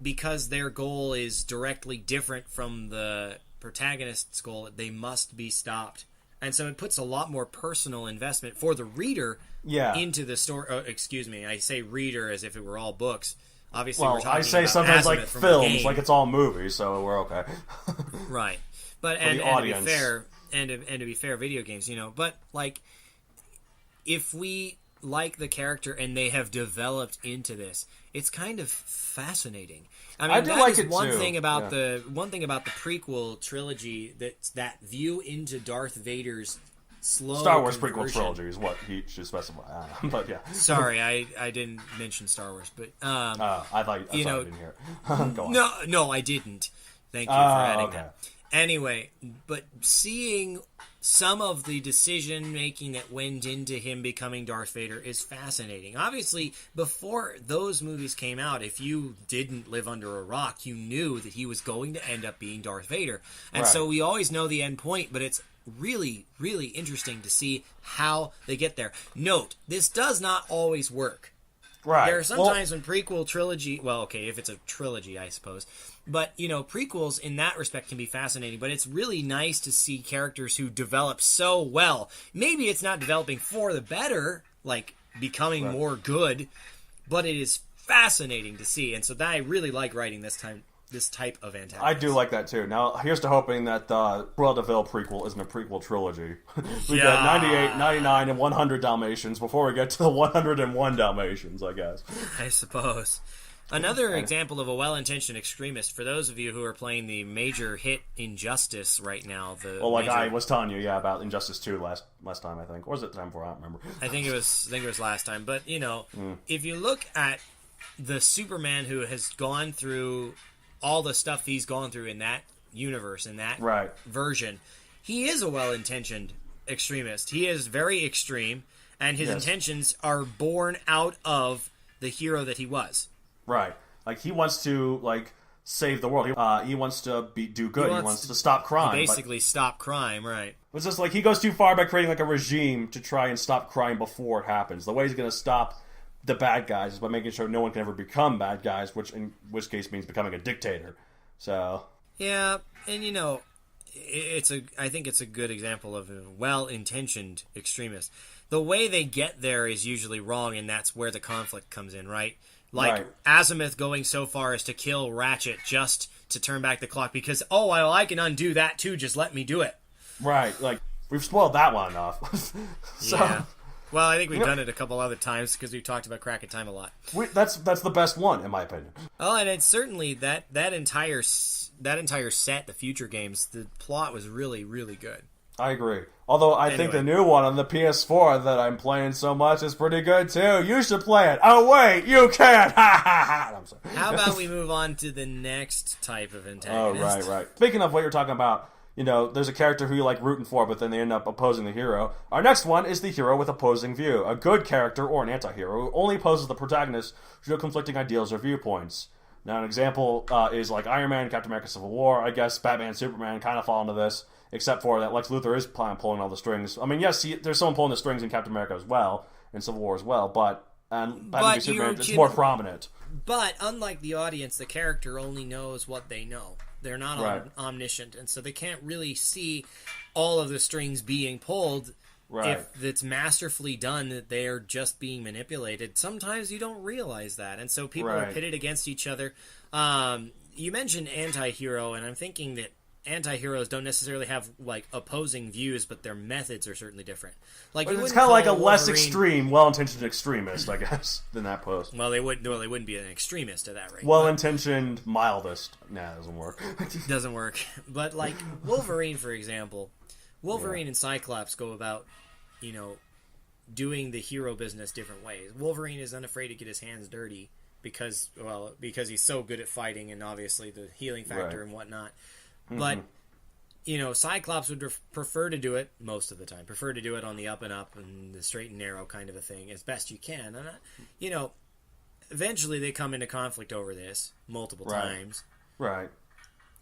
because their goal is directly different from the protagonist's goal, they must be stopped. And so it puts a lot more personal investment for the reader into the story. Excuse me, I say reader as if it were all books. Obviously, we're talking I say about sometimes Azimuth films, it's all movies, so we're okay. Right. But and to be fair, video games, but if we like the character and they have developed into this. It's kind of fascinating. I I mean, do that like is it one too. thing about Yeah. the prequel trilogy, that view into Darth Vader's slow Star Wars prequel conversion. trilogy is what he should specify. But yeah. Sorry, I didn't mention Star Wars, but I thought you didn't hear it. Go on. no, I didn't. Thank you for adding okay. that. Anyway, but seeing some of the decision making that went into him becoming Darth Vader is fascinating. Obviously, before those movies came out, if you didn't live under a rock, you knew that he was going to end up being Darth Vader. And so we always know the end point, but it's really, really interesting to see how they get there. Note, this does not always work. Right. There are sometimes when prequel trilogy, well, okay, if it's a trilogy, I suppose. But, prequels in that respect can be fascinating, but it's really nice to see characters who develop so well. Maybe it's not developing for the better, like becoming more good, but it is fascinating to see. And so that I really like writing this type of antagonist. I do like that too. Now, here's to hoping that the Cruella de Vil prequel isn't a prequel trilogy. We got 98, 99, and 100 Dalmatians before we get to the 101 Dalmatians, I guess. I suppose. Another example of a well-intentioned extremist, for those of you who are playing the major hit Injustice right now. I was telling you, about Injustice 2 last time, I think. Or was it the time before? I don't remember. I think it was last time. But, if you look at the Superman who has gone through all the stuff he's gone through in that universe, in that version, he is a well-intentioned extremist. He is very extreme, and his intentions are born out of the hero that he was. Right. Like, he wants to, save the world. He wants to do good. He wants to stop crime. Basically stop crime, right. It's just he goes too far by creating, a regime to try and stop crime before it happens. The way he's going to stop the bad guys is by making sure no one can ever become bad guys, which case means becoming a dictator. So... Yeah, and I think it's a good example of a well-intentioned extremist. The way they get there is usually wrong, and that's where the conflict comes in, right? Azimuth going so far as to kill Ratchet just to turn back the clock because, I can undo that too, just let me do it. Right, we've spoiled that one enough. So, yeah. Well, I think we've done it a couple other times because we've talked about Crack in Time a lot. That's the best one, in my opinion. Oh, and it's certainly that entire set, the future games, the plot was really, really good. I agree. Although I think the new one on the PS4 that I'm playing so much is pretty good too. You should play it. Oh wait, you can't. Ha ha ha. I'm sorry. How about we move on to the next type of antagonist? Oh, right. Speaking of what you're talking about, there's a character who you like rooting for, but then they end up opposing the hero. Our next one is the hero with opposing view. A good character, or an anti-hero, who only opposes the protagonist due to conflicting ideals or viewpoints. Now, an example is Iron Man, Captain America, Civil War. I guess Batman, Superman kind of fall into this, except for that Lex Luthor is pulling all the strings. I mean, yes, there's someone pulling the strings in Captain America as well, in Civil War as well, but Batman v Superman is more prominent. But unlike the audience, the character only knows what they know. They're not omniscient, and so they can't really see all of the strings being pulled. Right. If it's masterfully done, that they are just being manipulated. Sometimes you don't realize that, and so people are pitted against each other. You mentioned anti-hero, and I'm thinking that anti-heroes don't necessarily have opposing views, but their methods are certainly different. It's kind of like a less extreme, well-intentioned extremist, I guess, than that post. Well, they wouldn't be an extremist at that rate. Well-intentioned, mildest. Nah, it doesn't work. Doesn't work. But Wolverine, for example, Wolverine and Cyclops go about, doing the hero business different ways. Wolverine is unafraid to get his hands dirty because he's so good at fighting and obviously the healing factor and whatnot. But, Cyclops would prefer to do it, most of the time, on the up and up and the straight and narrow kind of a thing as best you can. And, eventually they come into conflict over this multiple times. Right.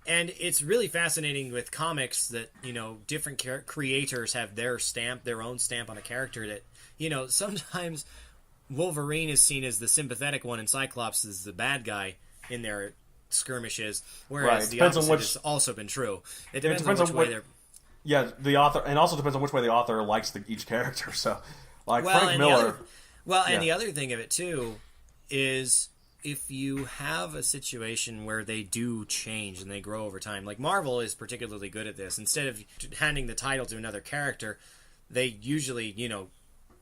And it's really fascinating with comics that, different creators have their own stamp on a character that, sometimes Wolverine is seen as the sympathetic one and Cyclops is the bad guy in their skirmishes, whereas the opposite has also been true. It depends on which way they're... Yeah, the author, and also depends on which way the author likes each character. So, Frank Miller... And the other thing of it, too, is if you have a situation where they do change and they grow over time, Marvel is particularly good at this. Instead of handing the title to another character, they usually,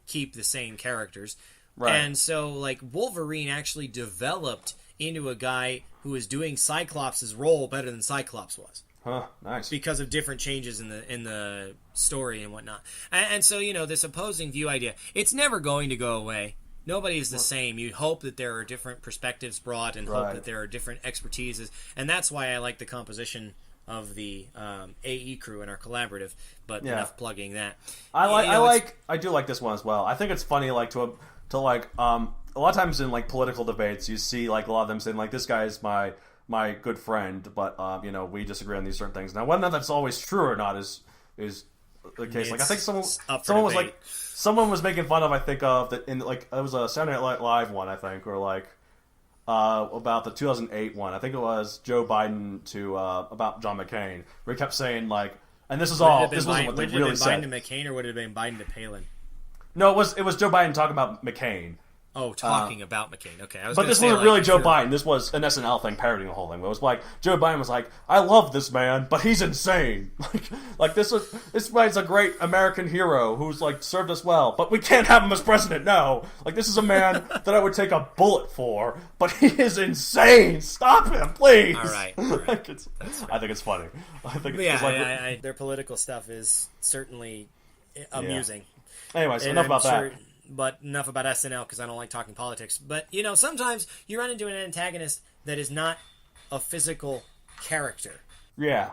keep the same characters. Right. And so, like, Wolverine actually developed into a guy who was doing Cyclops' role better than Cyclops was. Huh, nice. Because of different changes in the story and whatnot. And so, this opposing view idea, it's never going to go away. Nobody's the same. You hope that there are different perspectives brought and hope that there are different expertises. And that's why I like the composition of the AE crew in our collaborative, but enough plugging that. I do like this one as well. I think it's funny, like, a lot of times in, like, political debates, you see, like, a lot of them saying, like, this guy is my good friend, but, we disagree on these certain things. Now, whether that's always true or not is the case. Like, I think someone was making fun of, I think, of that in, like, it was a Saturday Night Live one, I think, or, like, about the 2008 one. I think it was Joe Biden about John McCain, where he kept saying, like, and this wasn't what they really said. Would it have been Biden to McCain, or would it have been Biden to Palin? No, it was Joe Biden talking about McCain. Oh, talking about McCain. Okay, but this wasn't really Joe Biden. This was an SNL thing parodying the whole thing. It was like Joe Biden was like, "I love this man, but he's insane." like this man's a great American hero who's like served us well, but we can't have him as president. No, like this is a man that I would take a bullet for, but he is insane. Stop him, please. All right. Like I think it's funny. I think their political stuff is certainly amusing. Yeah. Anyways, enough about that. But enough about SNL, because I don't like talking politics. But, sometimes you run into an antagonist that is not a physical character. Yeah.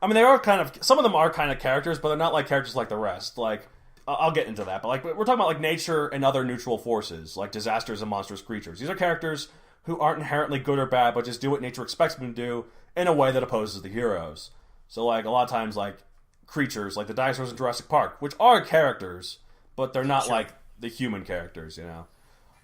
I mean, they are some of them are kind of characters, but they're not like characters like the rest. Like, I'll get into that. But, like, we're talking about, like, nature and other neutral forces, like disasters and monstrous creatures. These are characters who aren't inherently good or bad, but just do what nature expects them to do in a way that opposes the heroes. So, like, a lot of times, like, creatures, like the dinosaurs in Jurassic Park, which are characters, but they're not, like, the human characters,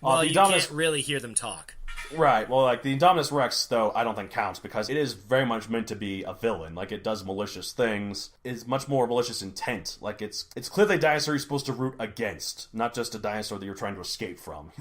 Well, you can't really hear them talk. Right. Well, like, the Indominus Rex, though, I don't think counts, because it is very much meant to be a villain. Like, it does malicious things. It's much more malicious intent. Like, it's clearly a dinosaur you're supposed to root against, not just a dinosaur that you're trying to escape from,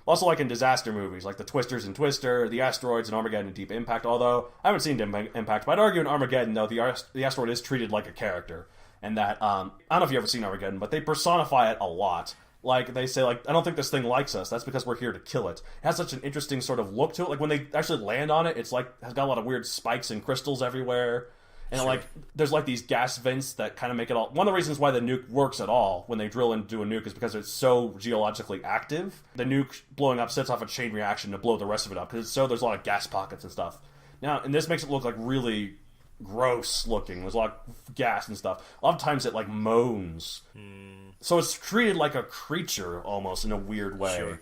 Also, like in disaster movies, like the Twisters in Twister, the asteroids in Armageddon and Deep Impact, although I haven't seen Deep Impact, but I'd argue in Armageddon, though, the asteroid is treated like a character. And that, I don't know if you've ever seen Armageddon, but they personify it a lot. Like, they say, like, I don't think this thing likes us. That's because we're here to kill it. It has such an interesting sort of look to it. Like, when they actually land on it, it's, like, has got a lot of weird spikes and crystals everywhere. And, like, there's, like, these gas vents that kind of make it all... One of the reasons why the nuke works at all when they drill into a nuke is because it's so geologically active. The nuke blowing up sets off a chain reaction to blow the rest of it up. Because there's a lot of gas pockets and stuff. Now, and this makes it look, like, really gross looking. There's a lot of gas and stuff. A lot of times it, like, moans. So it's treated like a creature, almost, in a weird way,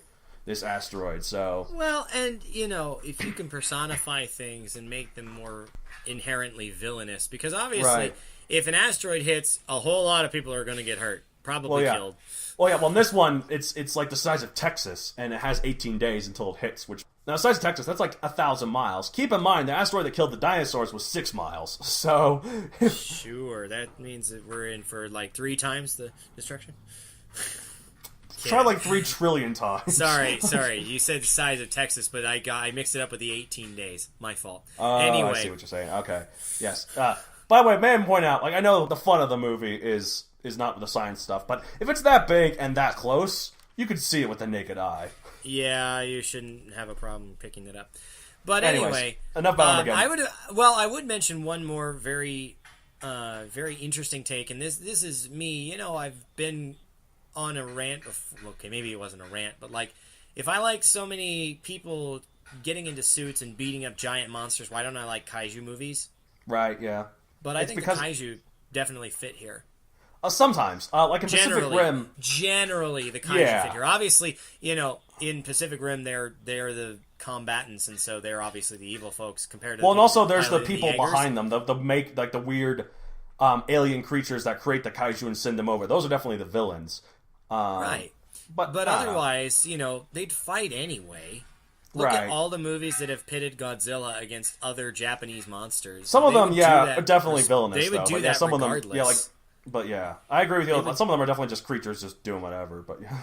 this asteroid, so... Well, and, if you can personify things and make them more inherently villainous, because obviously, if an asteroid hits, a whole lot of people are going to get hurt, probably killed. Well, in this one, it's like the size of Texas, and it has 18 days until it hits, which... Now, the size of Texas, that's like 1,000 miles. Keep in mind, the asteroid that killed the dinosaurs was 6 miles, so... Sure, that means that we're in for, like, 3 times the destruction? Try like 3 trillion times. Sorry. You said the size of Texas, but I mixed it up with the 18 days. My fault. Anyway. I see what you're saying. Okay. Yes. By the way, may I point out, like, I know the fun of the movie is not the science stuff, but if it's that big and that close, you could see it with the naked eye. Yeah, you shouldn't have a problem picking it up. But anyway, enough about Armageddon. I would mention one more very interesting take, and this is me. I've been on a rant. Okay, maybe it wasn't a rant, but like, if I like so many people getting into suits and beating up giant monsters, why don't I like kaiju movies? Right. Yeah. But I think the kaiju definitely fit here. Sometimes, like in Pacific Rim. Generally, the kaiju fit here. Obviously, in Pacific Rim, they're the combatants, and so they're obviously the evil folks compared to. Well, and also there's the people behind them, the make like the weird alien creatures that create the kaiju and send them over. Those are definitely the villains. Right. But otherwise, they'd fight anyway. Look at all the movies that have pitted Godzilla against other Japanese monsters. Some of them, are definitely villainous. They would do that some regardless. Of them, but I agree with you. Some of them are definitely just creatures just doing whatever. But yeah.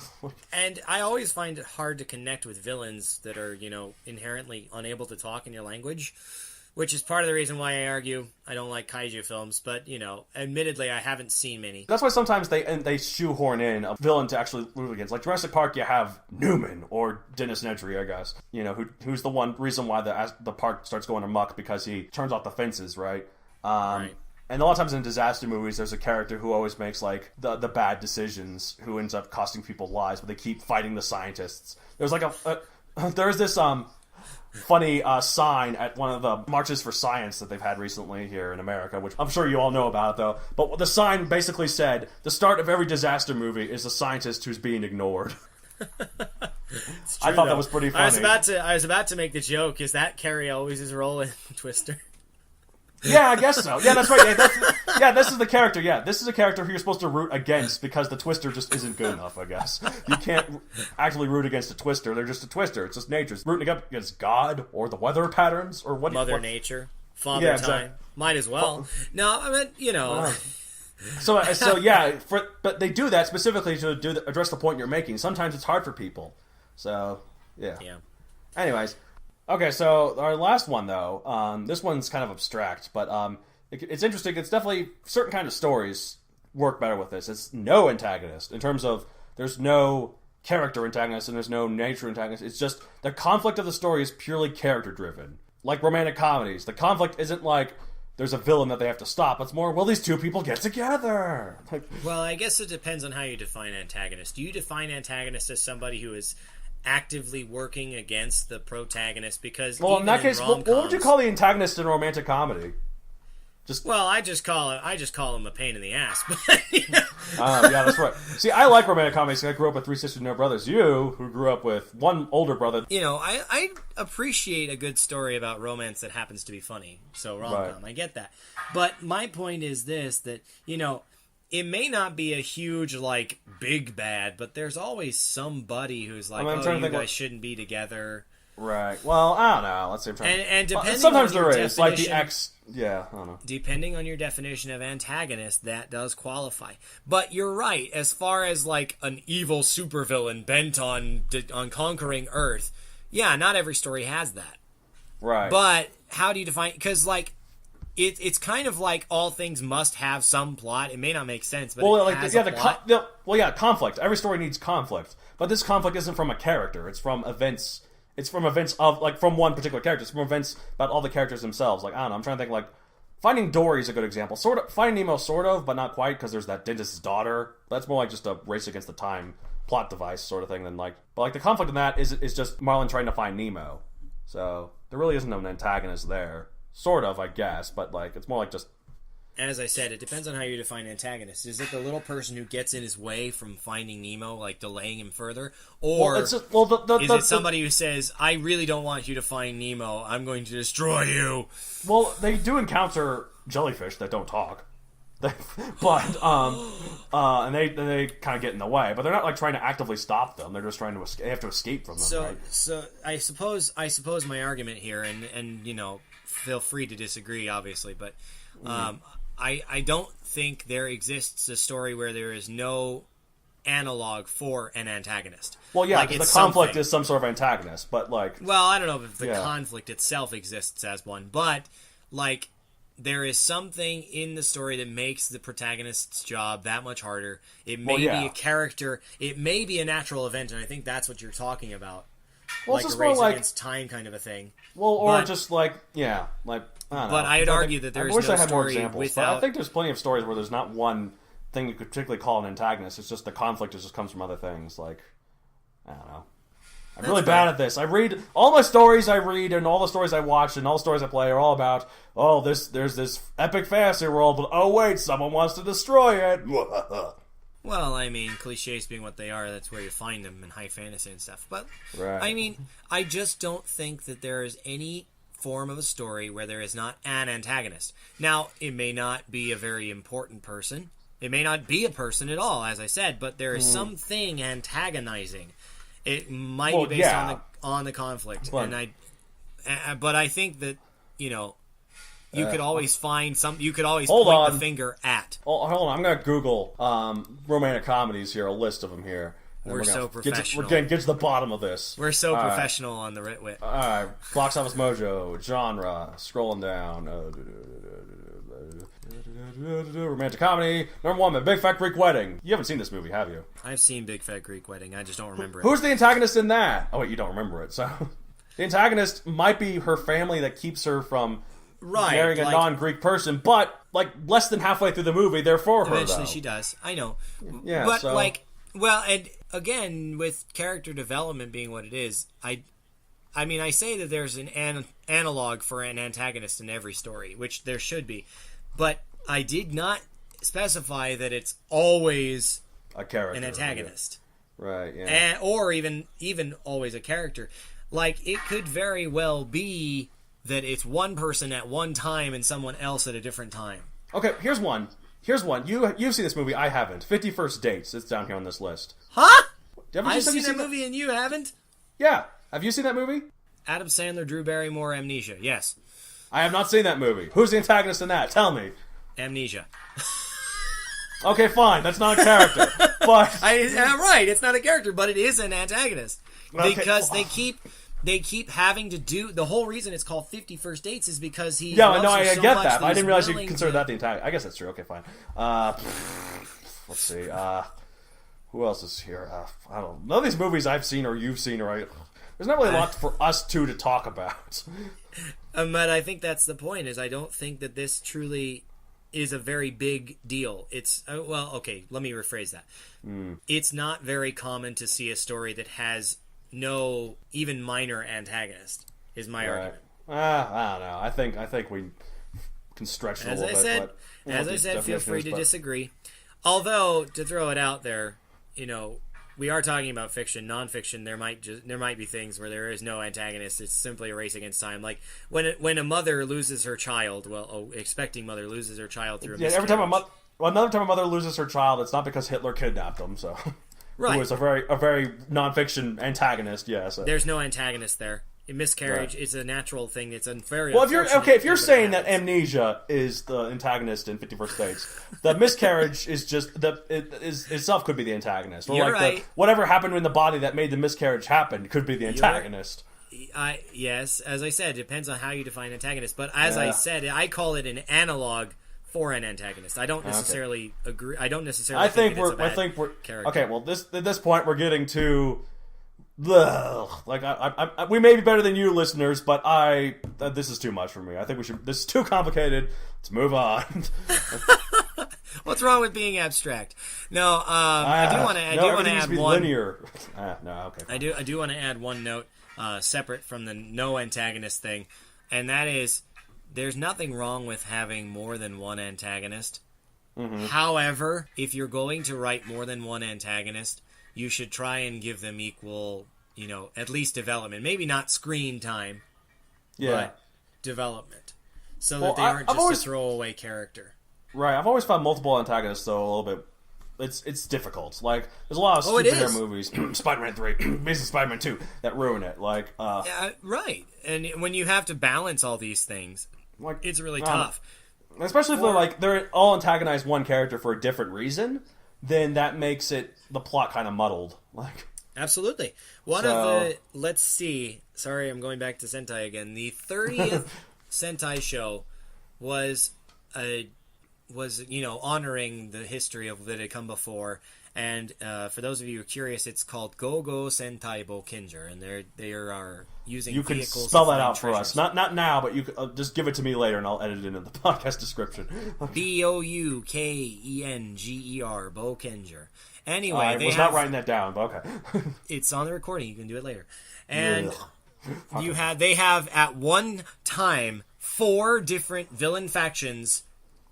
And I always find it hard to connect with villains that are, inherently unable to talk in your language. Which is part of the reason why I argue I don't like kaiju films, but, admittedly, I haven't seen many. That's why sometimes they shoehorn in a villain to actually root against. Like Jurassic Park, you have Newman, or Dennis Nedry, I guess. Who's the one reason why the park starts going amok, because he turns off the fences, right? Right. And a lot of times in disaster movies, there's a character who always makes, like, the bad decisions, who ends up costing people lives, but they keep fighting the scientists. There's like there's this, funny sign at one of the marches for science that they've had recently here in America, which I'm sure you all know about, though. But the sign basically said, the start of every disaster movie is a scientist who's being ignored. I thought that was pretty funny. I was about to make the joke, is that Carrie always' role in Twister? Yeah, I guess so. Yeah, that's right. This is the character. Yeah, this is a character who you're supposed to root against, because the Twister just isn't good enough, I guess. You can't actually root against a Twister. They're just a Twister. It's just nature. It's rooting against God, or the weather patterns, or what? Mother Nature. Father Time. Exactly. Might as well. No, I mean, So yeah, but they do that specifically to address the point you're making. Sometimes it's hard for people. So, yeah. Anyways. Okay, so our last one, though, this one's kind of abstract, but it's interesting. It's definitely certain kind of stories work better with this. It's no antagonist, in terms of there's no character antagonist and there's no nature antagonist. It's just the conflict of the story is purely character-driven. Like romantic comedies, the conflict isn't like there's a villain that they have to stop. It's more, will these two people get together? Well, I guess it depends on how you define antagonist. Do you define antagonist as somebody who is actively working against the protagonist? Because in that case, what would you call the antagonist in a romantic comedy? I just call him a pain in the ass. Yeah, that's right. See, I like romantic comedies. I grew up with 3 sisters, no brothers. You, who grew up with 1 older brother. I appreciate a good story about romance that happens to be funny. So rom-com, I get that. But my point is this, that, it may not be a huge, like, big bad, but there's always somebody who's like, you guys shouldn't be together. Right. Well, I don't know. Let's see. And depending sometimes on your there is, like the ex. Yeah, I don't know. Depending on your definition of antagonist, that does qualify. But you're right. As far as like an evil supervillain bent on conquering Earth, yeah, not every story has that. Right. But how do you define? Because like. It's kind of like all things must have some plot. It may not make sense, but it has a plot. Conflict. Every story needs conflict, but this conflict isn't from a character. It's from events. It's from events of from one particular character. It's from events about all the characters themselves. Like I don't know. I'm trying to think. Like Finding Dory is a good example. Sort of Finding Nemo, sort of, but not quite, because there's that dentist's daughter. That's more like just a race against the time plot device sort of thing than like. But like the conflict in that is just Marlin trying to find Nemo. So there really isn't an antagonist there. Sort of, I guess, but like it's more like just. As I said, it depends on how you define antagonist. Is it the little person who gets in his way from finding Nemo, like delaying him further, or is it somebody who says, "I really don't want you to find Nemo. I'm going to destroy you"? Well, they do encounter jellyfish that don't talk, and they kind of get in the way, but they're not like trying to actively stop them. They're just trying to they have to escape from them. Right? So I suppose my argument here, and feel free to disagree, obviously, but I don't think there exists a story where there is no analog for an antagonist. Well, yeah, like the conflict is some sort of antagonist, but like... Well, I don't know if the conflict itself exists as one, but like there is something in the story that makes the protagonist's job that much harder. It may be a character, it may be a natural event, and I think that's what you're talking about. Well, like it's a just race more against time kind of a thing. Well, or just like, I don't know. But I'd argue that there is no story I wish I had more examples, without... but I think there's plenty of stories where there's not one thing you could particularly call an antagonist. It's just the conflict just comes from other things, like, I don't know. I'm really bad at this. I read, all my stories I read, and all the stories I watch, and all the stories I play are all about, there's this epic fantasy world, but oh wait, someone wants to destroy it. Well, I mean, cliches being what they are, that's where you find them in high fantasy and stuff. But, right. I mean, I just don't think that there is any form of a story where there is not an antagonist. Now, it may not be a very important person. It may not be a person at all, as I said, but there is something antagonizing. It might be based on the conflict. But I think that, you could always find some. You could always point the finger at. Hold on, I'm gonna Google romantic comedies here, a list of them here, We're so professional. We're getting to the bottom of this. We're so professional on the Writ Wit. All right, box office mojo, genre, scrolling down. Romantic comedy. Number 1, Big Fat Greek Wedding. You haven't seen this movie, have you? I've seen Big Fat Greek Wedding. I just don't remember it. Who's the antagonist in that? Oh wait, you don't remember it. So the antagonist might be her family that keeps her from marrying a non-Greek person, but like less than halfway through the movie, they're for her. Eventually, she does. I know. Yeah, but so... and again, with character development being what it is, I say that there's an analog for an antagonist in every story, which there should be, but I did not specify that it's always a character, an antagonist, right? Yeah, or even always a character. Like it could very well be that it's one person at one time and someone else at a different time. Okay, here's one. You've seen this movie. I haven't. 50 First Dates. It's down here on this list. Huh? I've seen that movie and you haven't? Yeah. Have you seen that movie? Adam Sandler, Drew Barrymore, Amnesia. Yes. I have not seen that movie. Who's the antagonist in that? Tell me. Amnesia. Okay, fine. That's not a character. But right. It's not a character, but it is an antagonist because okay. They keep having to do... The whole reason it's called 50 First Dates is because he I so get much that. I didn't realize you willing consider that the entire... I guess that's true. Okay, fine. Let's see. Who else is here? I don't know. None of these movies I've seen or you've seen, or there's not really a lot for us two to talk about. But I think that's the point, is I don't think that this truly is a very big deal. It's... well, okay, let me rephrase that. It's not very common to see a story that has... no even minor antagonist is my argument. I don't know. I think we can stretch it a little bit. As I said, feel free to disagree. Although, to throw it out there, we are talking about fiction, non-fiction. There might be things where there is no antagonist. It's simply a race against time. Like when a mother loses her child, expecting mother loses her child through a miscarriage. Every time another time a mother loses her child, it's not because Hitler kidnapped them. So. Right. Who is a very non-fiction antagonist, yeah. So. There's no antagonist there. A miscarriage is a natural thing. It's very well. If you're saying that Amnesia is the antagonist in 50 First Dates, the miscarriage is just itself could be the antagonist. Or you're right. Whatever happened in the body that made the miscarriage happen could be the antagonist. Yes, as I said, it depends on how you define antagonist. But as I said, I call it an analog for an antagonist. I don't necessarily agree. I don't necessarily. I think we're character. Okay. Well, at this point, we're getting to like we may be better than you, listeners, but this is too much for me. I think we should. This is too complicated. Let's move on. What's wrong with being abstract? No, I do want to add one. Linear. No, okay. I do want to add one note separate from the no antagonist thing, and that is. There's nothing wrong with having more than one antagonist. Mm-hmm. However, if you're going to write more than one antagonist, you should try and give them equal, at least development. Maybe not screen time, but development. So that they aren't just a throwaway character. Right. I've always found multiple antagonists, though, a little bit... It's difficult. Like, there's a lot of superhero movies, Spider-Man 3, Amazing Spider-Man 2, that ruin it. Like, right. And when you have to balance all these things... it's really tough. Especially if they're all antagonize one character for a different reason, then that makes the plot kind of muddled. Absolutely. Let's see. Sorry, I'm going back to Sentai again. The 30th Sentai show was honoring the history of that had come before. And for those of you who are curious, it's called Go-Go Sentai Bokenger, and they are using you can vehicles spell that out treasures. For us. Not now, but you can, just give it to me later, and I'll edit it into the podcast description. Boukenger, Bokenger. Anyway, I was not writing that down, but okay. It's on the recording. You can do it later. And they have at one time 4 different villain factions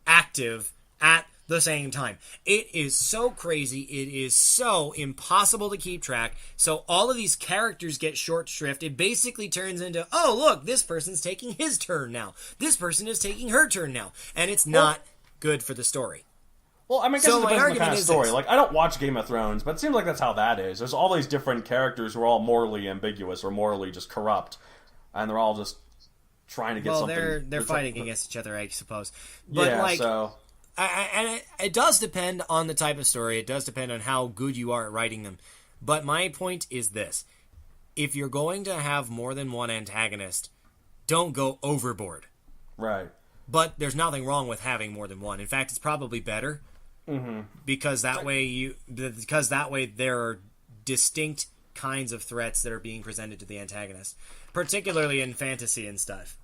active at the same time. It is so crazy. It is so impossible to keep track. So all of these characters get short shrift. It basically turns into, oh, look, this person's taking his turn now. This person is taking her turn now. And it's not good for the story. Well, I mean, I guess it depends on the kind of story. Like, I don't watch Game of Thrones, but it seems like that's how that is. There's all these different characters who are all morally ambiguous or morally just corrupt. And they're all just trying to get something. Well, they're fighting against each other, I suppose. But, so... And it does depend on the type of story. It does depend on how good you are at writing them. But my point is this. If you're going to have more than one antagonist, don't go overboard. Right. But there's nothing wrong with having more than one. In fact, it's probably better because that way there are distinct kinds of threats that are being presented to the antagonist, particularly in fantasy and stuff,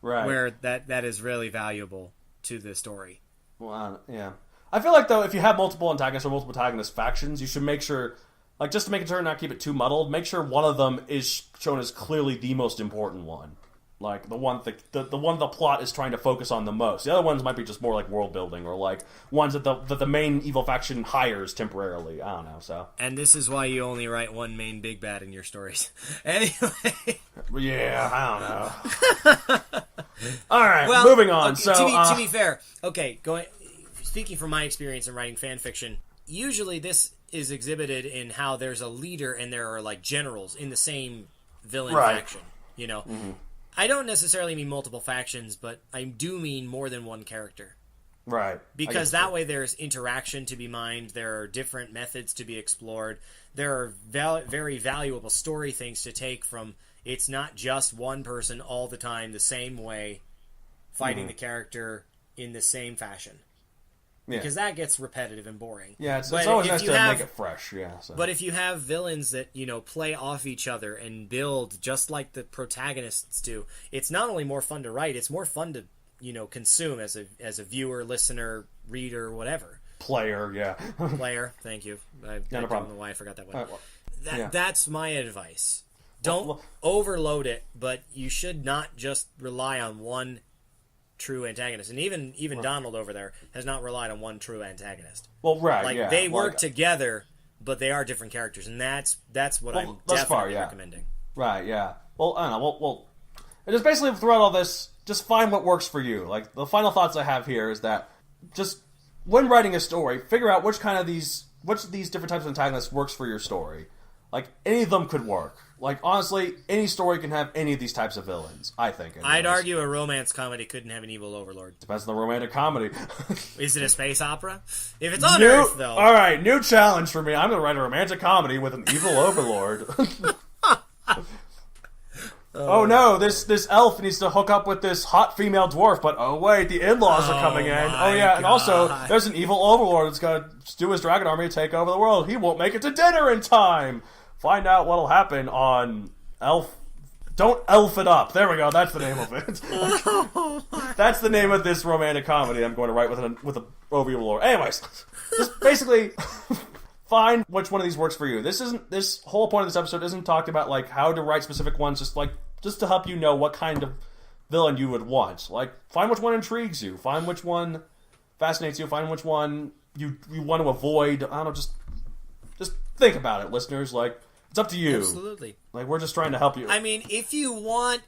Right. where that is really valuable to the story. Well, yeah. I feel like, though, if you have multiple antagonists or multiple antagonist factions, you should make sure, like, just to make sure not keep it too muddled, make sure one of them is shown as clearly the most important one. Like, the one the plot is trying to focus on the most. The other ones might be just more like world building, or like ones that the main evil faction hires temporarily. I don't know, so. And this is why you only write one main big bad in your stories. Anyway. Yeah, I don't know. Alright, well, moving on. Okay, so, to be fair, okay, speaking from my experience in writing fan fiction, usually this is exhibited in how there's a leader and there are, like, generals in the same villain faction, you know? Mm-hmm. I don't necessarily mean multiple factions, but I do mean more than one character. Right. Because that way there's interaction to be mined, there are different methods to be explored, there are very valuable story things to take from. It's not just one person all the time the same way fighting the character in the same fashion. Yeah. Because that gets repetitive and boring. Yeah, it's always nice to make it fresh, yeah. So. But if you have villains that, you know, play off each other and build just like the protagonists do, it's not only more fun to write, it's more fun to, you know, consume as a viewer, listener, reader, whatever. Player, yeah. Player, thank you. I don't know why I forgot that one. Well, that's my advice. Don't overload it, but you should not just rely on one true antagonist. And even Donald over there has not relied on one true antagonist. Well, right, like, yeah. They work together, but they are different characters, and that's what I'm definitely recommending. Right, yeah. Well, I don't know. Well, just basically throughout all this, just find what works for you. Like, the final thoughts I have here is that just when writing a story, figure out which of these different types of antagonists works for your story. Like, any of them could work. Like, honestly, any story can have any of these types of villains, I think. Anyways. I'd argue a romance comedy couldn't have an evil overlord. Depends on the romantic comedy. Is it a space opera? If it's on Earth, though. Alright, new challenge for me. I'm going to write a romantic comedy with an evil overlord. Oh no, this elf needs to hook up with this hot female dwarf, but oh wait, the in-laws are coming in. Oh yeah, and also, there's an evil overlord that's going to do his dragon army to take over the world. He won't make it to dinner in time. Find out what'll happen on Elf. Don't elf it up. There we go. That's the name of it. That's the name of this romantic comedy I'm going to write with a overlord. Anyways, just basically find which one of these works for you. This whole point of this episode isn't talked about like how to write specific ones. Just to help you know what kind of villain you would want. Like, find which one intrigues you. Find which one fascinates you. Find which one you want to avoid. I don't know. Just think about it, listeners. Like. It's up to you. Absolutely. Like, we're just trying to help you. I mean, if you want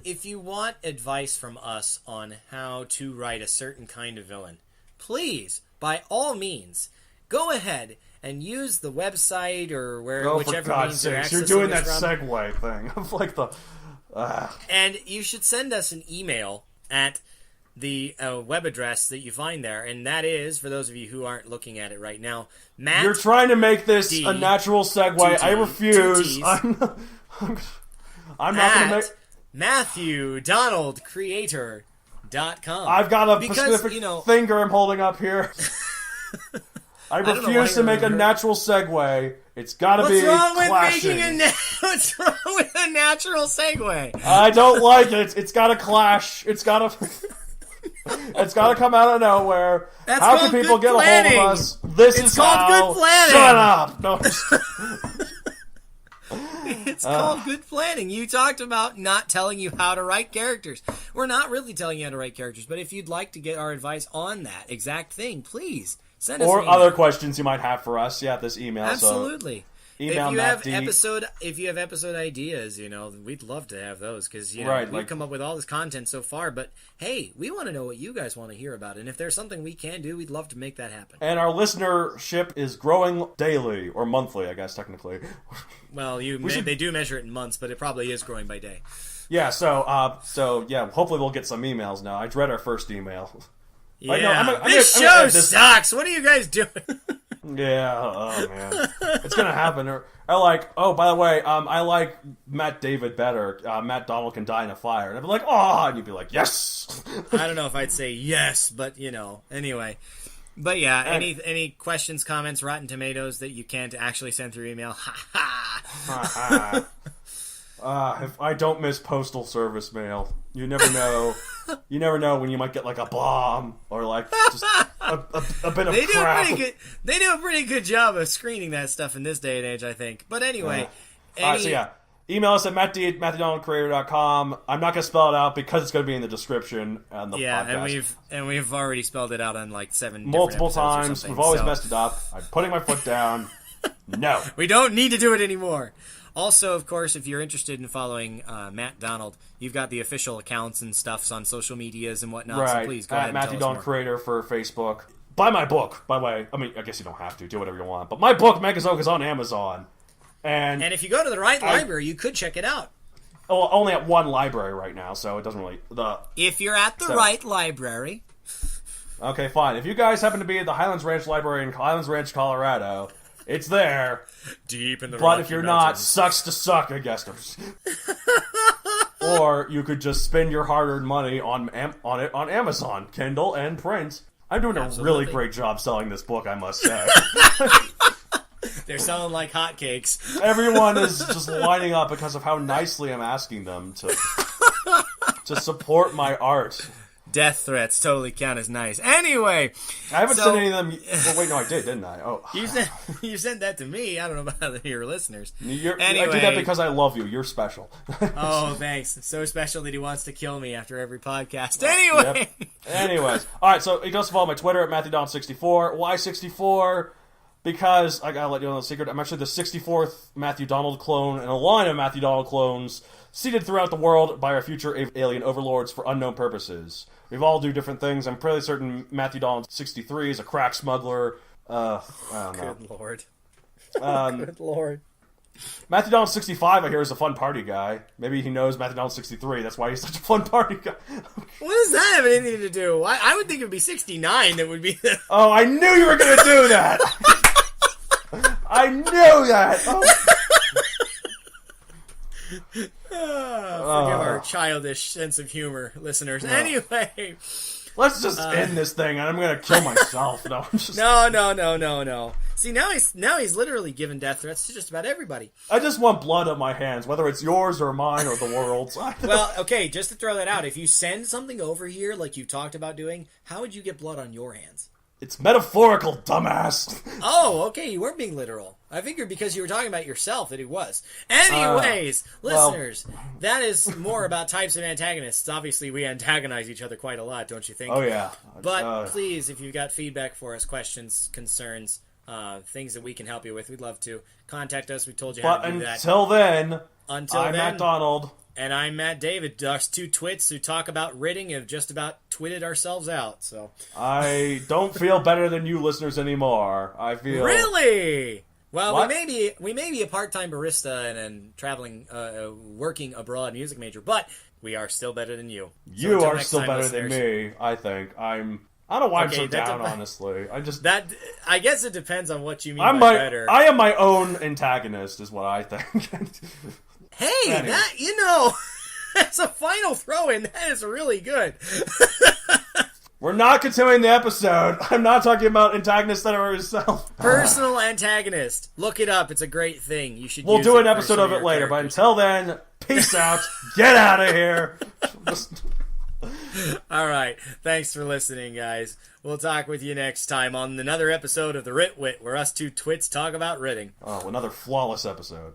advice from us on how to write a certain kind of villain, please, by all means, go ahead and use the website or whichever means you're accessing. You're doing that segue thing of like the. And you should send us an email at the web address that you find there, and that is, for those of you who aren't looking at it right now, Matt. You're trying to make this a natural segue. I refuse. I'm not going to make MatthewDonaldCreator.com. I've got a specific finger I'm holding up here. I refuse to make a natural segue. It's got to be clashing. What's wrong with a natural segue? I don't like it. It's got to clash. It's got to come out of nowhere. How can people get a hold of us? It's called good planning. Shut up. No. It's called good planning. You talked about not telling you how to write characters. We're not really telling you how to write characters, but if you'd like to get our advice on that exact thing, please send us an email. Other questions you might have for us, this email. Absolutely. So. Email If you have episode ideas, we'd love to have those because we've come up with all this content so far. But hey, we want to know what you guys want to hear about, and if there's something we can do, we'd love to make that happen. And our listenership is growing daily or monthly, I guess technically. Well, they do measure it in months, but it probably is growing by day. Yeah. So hopefully we'll get some emails now. I dread our first email. Yeah. This show sucks. What are you guys doing? Yeah, oh man, it's gonna happen. Or like, oh, by the way, I like Matt David better. Matt Donald can die in a fire, and I'd be like, oh, and you'd be like, yes. I don't know if I'd say yes, but anyway. But yeah, any questions, comments, Rotten Tomatoes that you can't actually send through email? Ha ha. If I don't miss postal service mail, you never know. You never know when you might get like a bomb or like just a bit of crap. They do a pretty good job of screening that stuff in this day and age, I think. But anyway, email us at mattd@matthewdonaldcreator.com. I'm not going to spell it out because it's going to be in the description on the podcast. and we've already spelled it out on like 7 multiple times. We've always messed it up. I'm putting my foot down. No, we don't need to do it anymore. Also, of course, if you're interested in following Matt Donald, you've got the official accounts and stuffs on social medias and whatnot. Right. So please go ahead and Matthew tell us Donald more. Creator for Facebook. Buy my book, by the way. I mean, I guess you don't have to. Do whatever you want. But my book, Megazoic, is on Amazon. And if you go to the right library, you could check it out. Oh, only at one library right now, so it doesn't really... If you're at the right library. Okay, fine. If you guys happen to be at the Highlands Ranch Library in Highlands Ranch, Colorado, it's there. Deep in the But if you're not, sucks to suck, I guess. Or you could just spend your hard-earned money on it on Amazon, Kindle, and print. I'm doing a really great job selling this book, I must say. They're selling like hotcakes. Everyone is just lining up because of how nicely I'm asking them to support my art. Death threats totally count as nice. Anyway, I haven't sent any of them. Well, wait, no, I did, didn't I? Oh, you sent that to me. I don't know about your listeners. Anyway, I did that because I love you. You're special. Oh, thanks. So special that he wants to kill me after every podcast. Anyway. Yep. Anyways, all right. So you can also follow my Twitter at MatthewDonald64. Why 64? Because I gotta let you know the secret. I'm actually the 64th Matthew Donald clone in a line of Matthew Donald clones seeded throughout the world by our future alien overlords for unknown purposes. We've all do different things. I'm fairly certain Matthew Donald 63 is a crack smuggler. I don't know. Good lord. Good lord. Matthew Donald 65, I hear, is a fun party guy. Maybe he knows Matthew Donald 63. That's why he's such a fun party guy. What does that have anything to do? I would think it would be 69 that would be... Oh, I knew you were going to do that! I knew that! Forgive our childish sense of humor, listeners. No. Anyway... Let's just end this thing, and I'm going to kill myself. No, I'm just... No. See, now he's literally giving death threats to just about everybody. I just want blood on my hands, whether it's yours or mine or the world's. Well, okay, just to throw that out, if you send something over here like you talked about doing, how would you get blood on your hands? It's metaphorical, dumbass. Oh, okay, you weren't being literal. I figured because you were talking about yourself that it was. Anyways, listeners, that is more about types of antagonists. Obviously, we antagonize each other quite a lot, don't you think? Oh, yeah. But please, if you've got feedback for us, questions, concerns, things that we can help you with, we'd love to. Contact us. We told you how to do that. Until then, I'm Matt Donald. And I'm Matt David. Us two twits who talk about writting have just about twitted ourselves out. So I don't feel better than you listeners anymore. I feel... Really? Well, we may be a part-time barista and traveling, working abroad music major, but we are still better than you. You are still better than me, I think. I don't know why I'm so down, honestly. I guess it depends on what you mean by better. I am my own antagonist, is what I think. Hey, anyway. That's a final throw-in. That is really good. We're not continuing the episode. I'm not talking about antagonists that are yourself. Personal antagonist. Look it up. It's a great thing. You should. We'll do an episode of it later, but until then, peace out. Get out of here. All right. Thanks for listening, guys. We'll talk with you next time on another episode of the Writ, where us two twits talk about writting. Oh, another flawless episode.